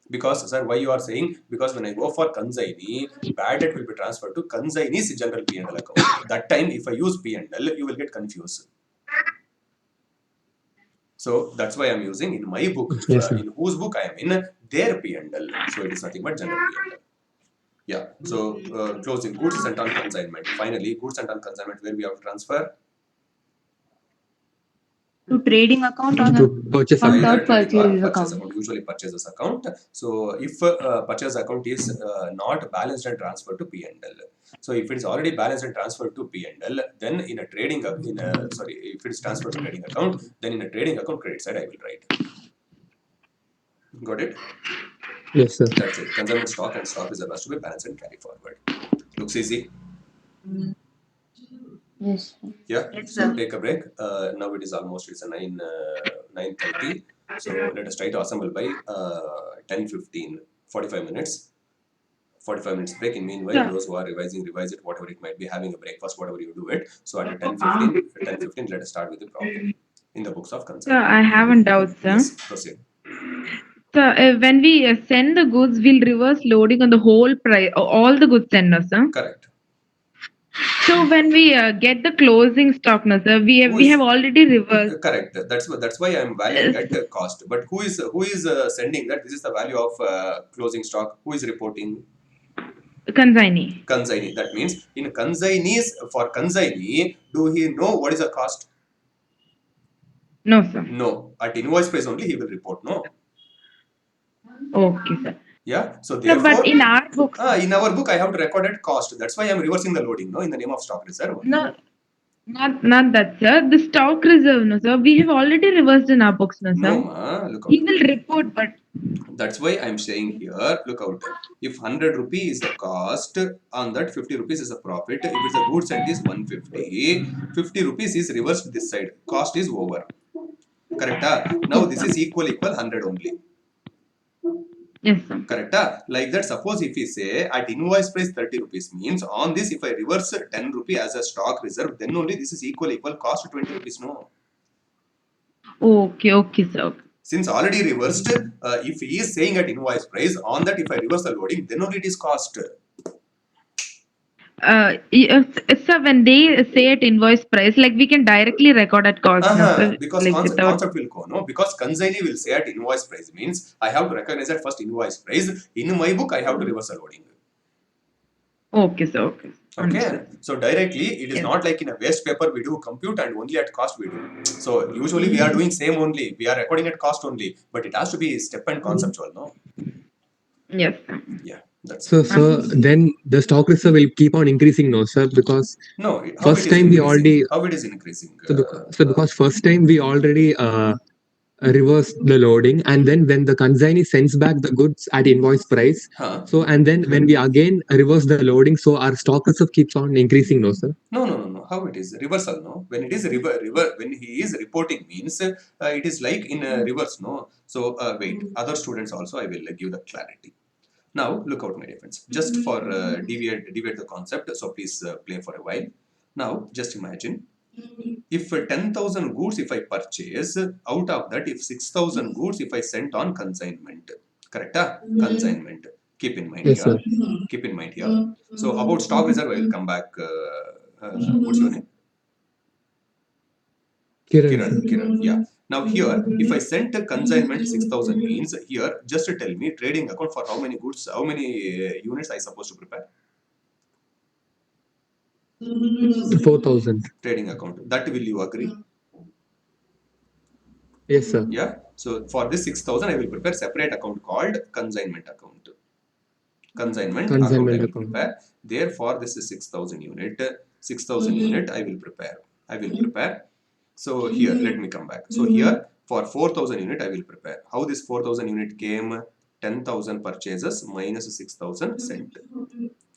Because sir, why you are saying? Because when I go for consignee, bad debt will be transferred to consignee's general P&L account. That time, if I use P&L, you will get confused. So that's why I'm using in my book. Yes, sir. In whose book I am in, their P&L. So it is nothing but general P&L. Yeah. So closing goods sent on consignment. Finally, goods sent on consignment where we have to transfer To trading account or To purchase Account either or trading or purchase purchase account. account. Usually purchases account. So if purchase account is not balanced and transferred to P&L. So if it is already balanced and transferred to P&L, then in a trading if it is transferred to trading account, then in a trading account credit side I will write. Got it? Yes, sir. That's it. Consignment stock and stock reserve has to be balanced and carry forward. Looks easy. Yes, sir. Yeah. Yes, So sir. take a break. Now it is almost it's a 9:30. So let us try to assemble by 10:15, 45 minutes. 45 minutes break. In meanwhile, Yeah. those who are revising, revise it, whatever it might be, having a breakfast, whatever you do it. So at 10:15, let us start with the problem in the books of Sir, consignment. I have a doubt, sir. Yes, proceed. So when we send the goods, we'll reverse loading on the whole price, all the goods sent, no, sir. Correct. So when we get the closing stock, no, sir, we is- have already reversed. Correct. That's why I'm valuing at cost. But who is sending that? This is the value of closing stock. Who is reporting? Consignee. Consignee. That means in consignees for consignee, do he know what is the cost? No, sir. No. At invoice price only he will report. No. Okay, sir. Yeah. So Sir, therefore, but in our books, in our book I have to record at cost. That's why I'm reversing the loading. No, in the name of stock reserve. no, not that, sir. The stock reserve, no, sir. We have already reversed in our books, no, sir. No, ma. Look He out. will report, but That's why I'm saying here, look out. If 100 rupee is the cost, on that 50 rupees is a profit. If it's a good sent is 150, 50 rupees is reversed this side. Cost is over. Correct? Now this is equal 100 only. yes, sir. Correct? Like that, suppose if we say at invoice price 30 rupees means on this if I reverse 10 rupee as a stock reserve, then only this is equal cost 20 rupees. No. Okay, sir. Since already reversed, if he is saying at invoice price, on that if I reverse the loading, then only it is cost. Yes, sir, when they say at invoice price, like we can directly record at cost, no, sir. Because Like concept will go, no? Because consignee will say at invoice price means I have to recognize at first invoice price. In my book, I have to reverse the loading. Okay, sir. Okay. Okay, so directly it is Yes. not like in a waste paper we do compute and only at cost we do. So usually we are doing same only. We are recording at cost only, but it has to be step and conceptual, no? Yes, sir. Yeah, that's So, sir, then the stock reserve will keep on increasing, no, sir, because no. How first it is time we increasing? already How it is increasing? because first time we already reverse the loading, and then when the consignee sends back the goods at invoice price, Huh? so and then when we again reverse the loading, so our stock reserve keeps on increasing, no, sir. No. How it is reversal? No, when it is when he is reporting means it is like in reverse. No, so wait. Other students also I will give the clarity. Now look out, my dear friends. Just for deviate the concept. So please play for a while. Now just imagine if 10,000 goods if I purchase, out of that if 6,000 goods if I sent on consignment. Correct? Consignment. Keep in mind Yes, here. sir. Keep in mind here. So about stock reserve, I will come back. What's your name? Kiran. Yeah. Now here, if I sent a consignment 6,000 means here, just tell me trading account for how many goods, how many units I supposed to prepare? 4,000. Trading account. That will you agree? Yes, sir. Yeah. So for this 6,000, I will prepare separate account called consignment account. Consignment account I will prepare. Therefore, this is 6,000 unit. 6,000 unit I will prepare. So here, let me come back. So here, For 4,000 unit, I will prepare. How this 4,000 unit came? 10,000 purchases minus 6,000 sent.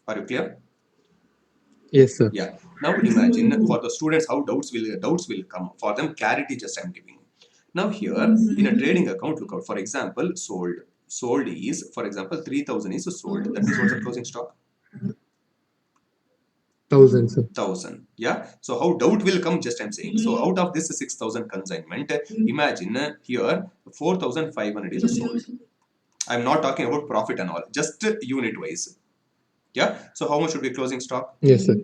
Are you clear? Yes, sir. Yeah. Now imagine for the students how doubts will come. For them, clarity just I'm giving. Now here in a trading account, look out. For example, sold. Sold is, for example, 3,000 is sold. That means what's the closing stock? 1,000, sir. 1,000. Yeah. So how doubt will come? Just I'm saying. So out of this 6,000 consignment, imagine here 4,500 is sold. I'm not talking about profit and all. Just unit wise. Yeah. So how much should be closing stock? Yes, sir.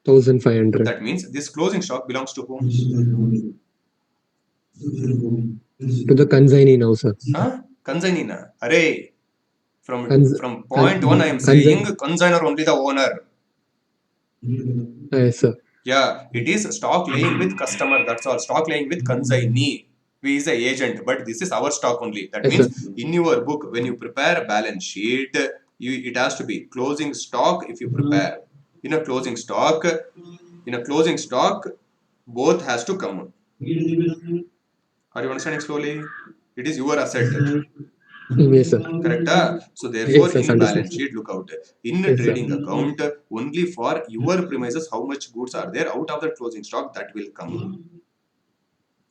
1,500. That means this closing stock belongs to whom? To the consignee now, sir. Huh? Consignee na. Array. From point one, I am saying consignor only the owner. Yes, sir. Yeah, it is stock laying with customer. That's all. Stock laying with consignee. We is the agent, but this is our stock only. That Yes, means in your book, when you prepare a balance sheet, it has to be closing stock. If you prepare in a closing stock, both has to come. Are you understanding slowly? It is your asset. Yes, sir. Correct? So therefore, Yes, sir, in understood. balance sheet, look out. In Yes, sir. trading account, only for your premises, how much goods are there out of the closing stock that will come.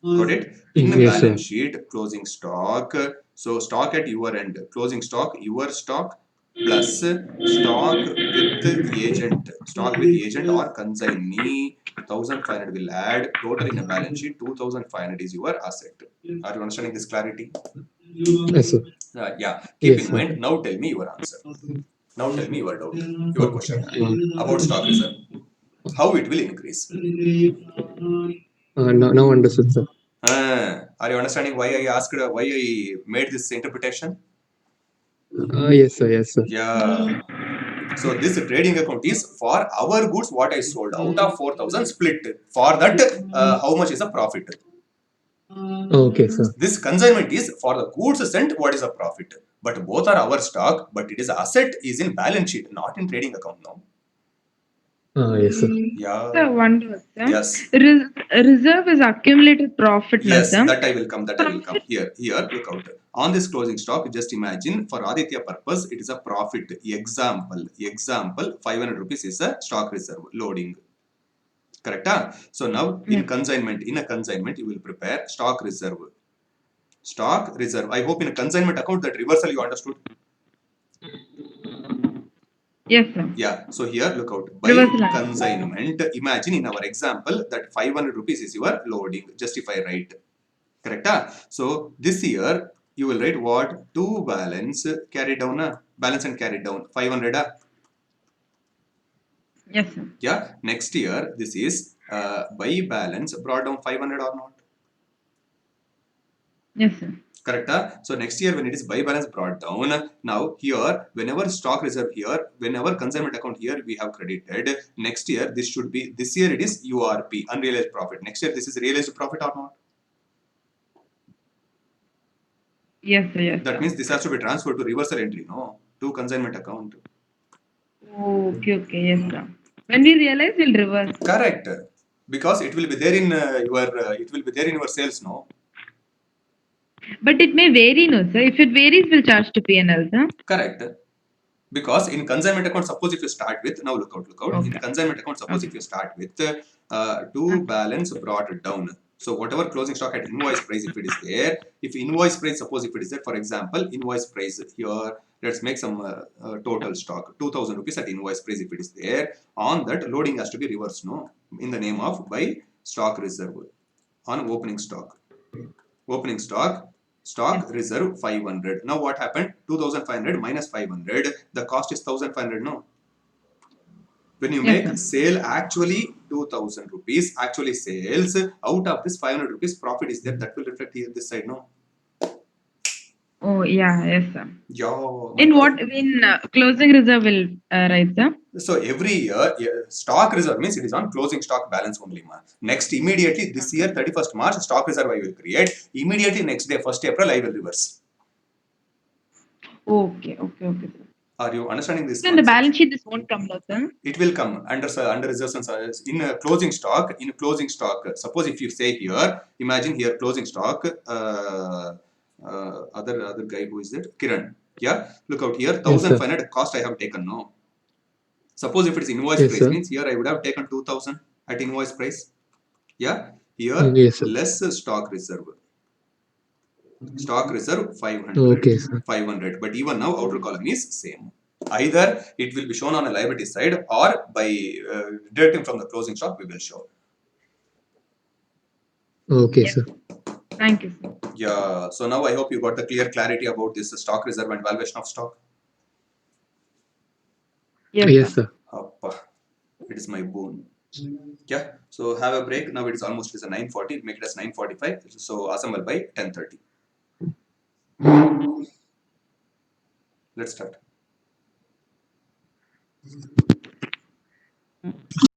Got it? In Yes, balance sir. sheet, closing stock. So stock at your end, closing stock, your stock plus stock with agent. Stock with agent or consignee. 1,500 will add. Total in a balance sheet, 2,500 is your asset. Are you understanding this clarity? Yes, sir. Yeah. Keep Yes, in sir. mind. Now tell me your answer. Now tell me your doubt, your question about stock reserve. How it will increase? Now understood, sir. Are you understanding why I asked, why I made this interpretation? Yes, sir. Yes, sir. Yeah. So this trading account is for our goods what I sold out of 4,000 split. For that, how much is the profit? Okay, sir. This consignment is for the goods sent. What is the profit? But both are our stock. But it is asset is in balance sheet, not in trading account now. Yes, sir. Yeah. Sir, wonder, sir. Yes. Reserve is accumulated profit, no, Yes, sir? that I will come. Here, look out. On this closing stock, just imagine for Aditya purpose, it is a profit. Example, 500 rupees is a stock reserve loading. Correct? So now in a consignment, you will prepare stock reserve. Stock reserve. I hope in a consignment account that reversal you understood. Yes, sir. Yeah. So here, look out. By Reversal. consignment, imagine in our example that 500 rupees is your loading. Justify right. Correct? So this year you will write what? To balance carry down. Balance and carry down. 500. Yes, sir. Yeah. Next year this is by balance brought down 500 or not? Yes, sir. Correct? So next year when it is by balance brought down, now here whenever stock reserve here, whenever consignment account here we have credited, next year this should be, this year it is URP, unrealized profit. Next year this is realized profit or not? Yes, sir. Yes, That sir. means this has to be transferred to reversal entry, no? To consignment account. Okay. Yes, sir. When we realize, we'll reverse. Correct. Because it will be there in your sales, no? But it may vary, no, sir. If it varies, we'll charge to P&L, sir. Correct. Because in consignment account, suppose if you start with, now look out. Okay. In consignment account, suppose if you start with to balance brought down. So whatever closing stock at invoice price, if it is there, if invoice price, suppose if it is there, for example, invoice price here, let's make some total stock, 2,000 rupees at invoice price if it is there. On that, loading has to be reversed, no? In the name of by stock reserve on opening stock. Opening stock reserve 500. Now what happened? 2,500 minus 500. The cost is 1,500. No. When you make sale actually 2,000 rupees, actually sales, out of this 500 rupees profit is there, that will reflect here this side. No. Oh, yeah. Yes, sir. Yeah. In closing reserve will write, sir? So every year, stock reserve means it is on closing stock balance only. Next, immediately this year, 31st March, stock reserve I will create. Immediately next day, 1st April, I will reverse. Okay, sir. Are you understanding this So in the concept? balance sheet, this won't come, doesn't? It will come under reserves and in closing stock. In closing stock, suppose if you say here, imagine here closing stock. Other guy, who is that? Kiran. Yeah, look out here. Yes, sir. 1,500 cost I have taken. No. Suppose if it is invoice Yes, price, sir. means here I would have taken 2,000 at invoice price. Yeah. Here Yes, sir. less stock reserve. Stock reserve 500. Okay, sir. 500. But even now outer column is same. Either it will be shown on a liability side, or by deducting from the closing stock we will show. Okay, Yes. sir. Thank you, sir. Yeah. So now I hope you got the clear clarity about this stock reserve and valuation of stock. Yes, sir. Appa, it is my boon. Yeah. So have a break. Now it is almost, it is a 9:40. Make it as 9:45. So assemble by 10:30. Let's start.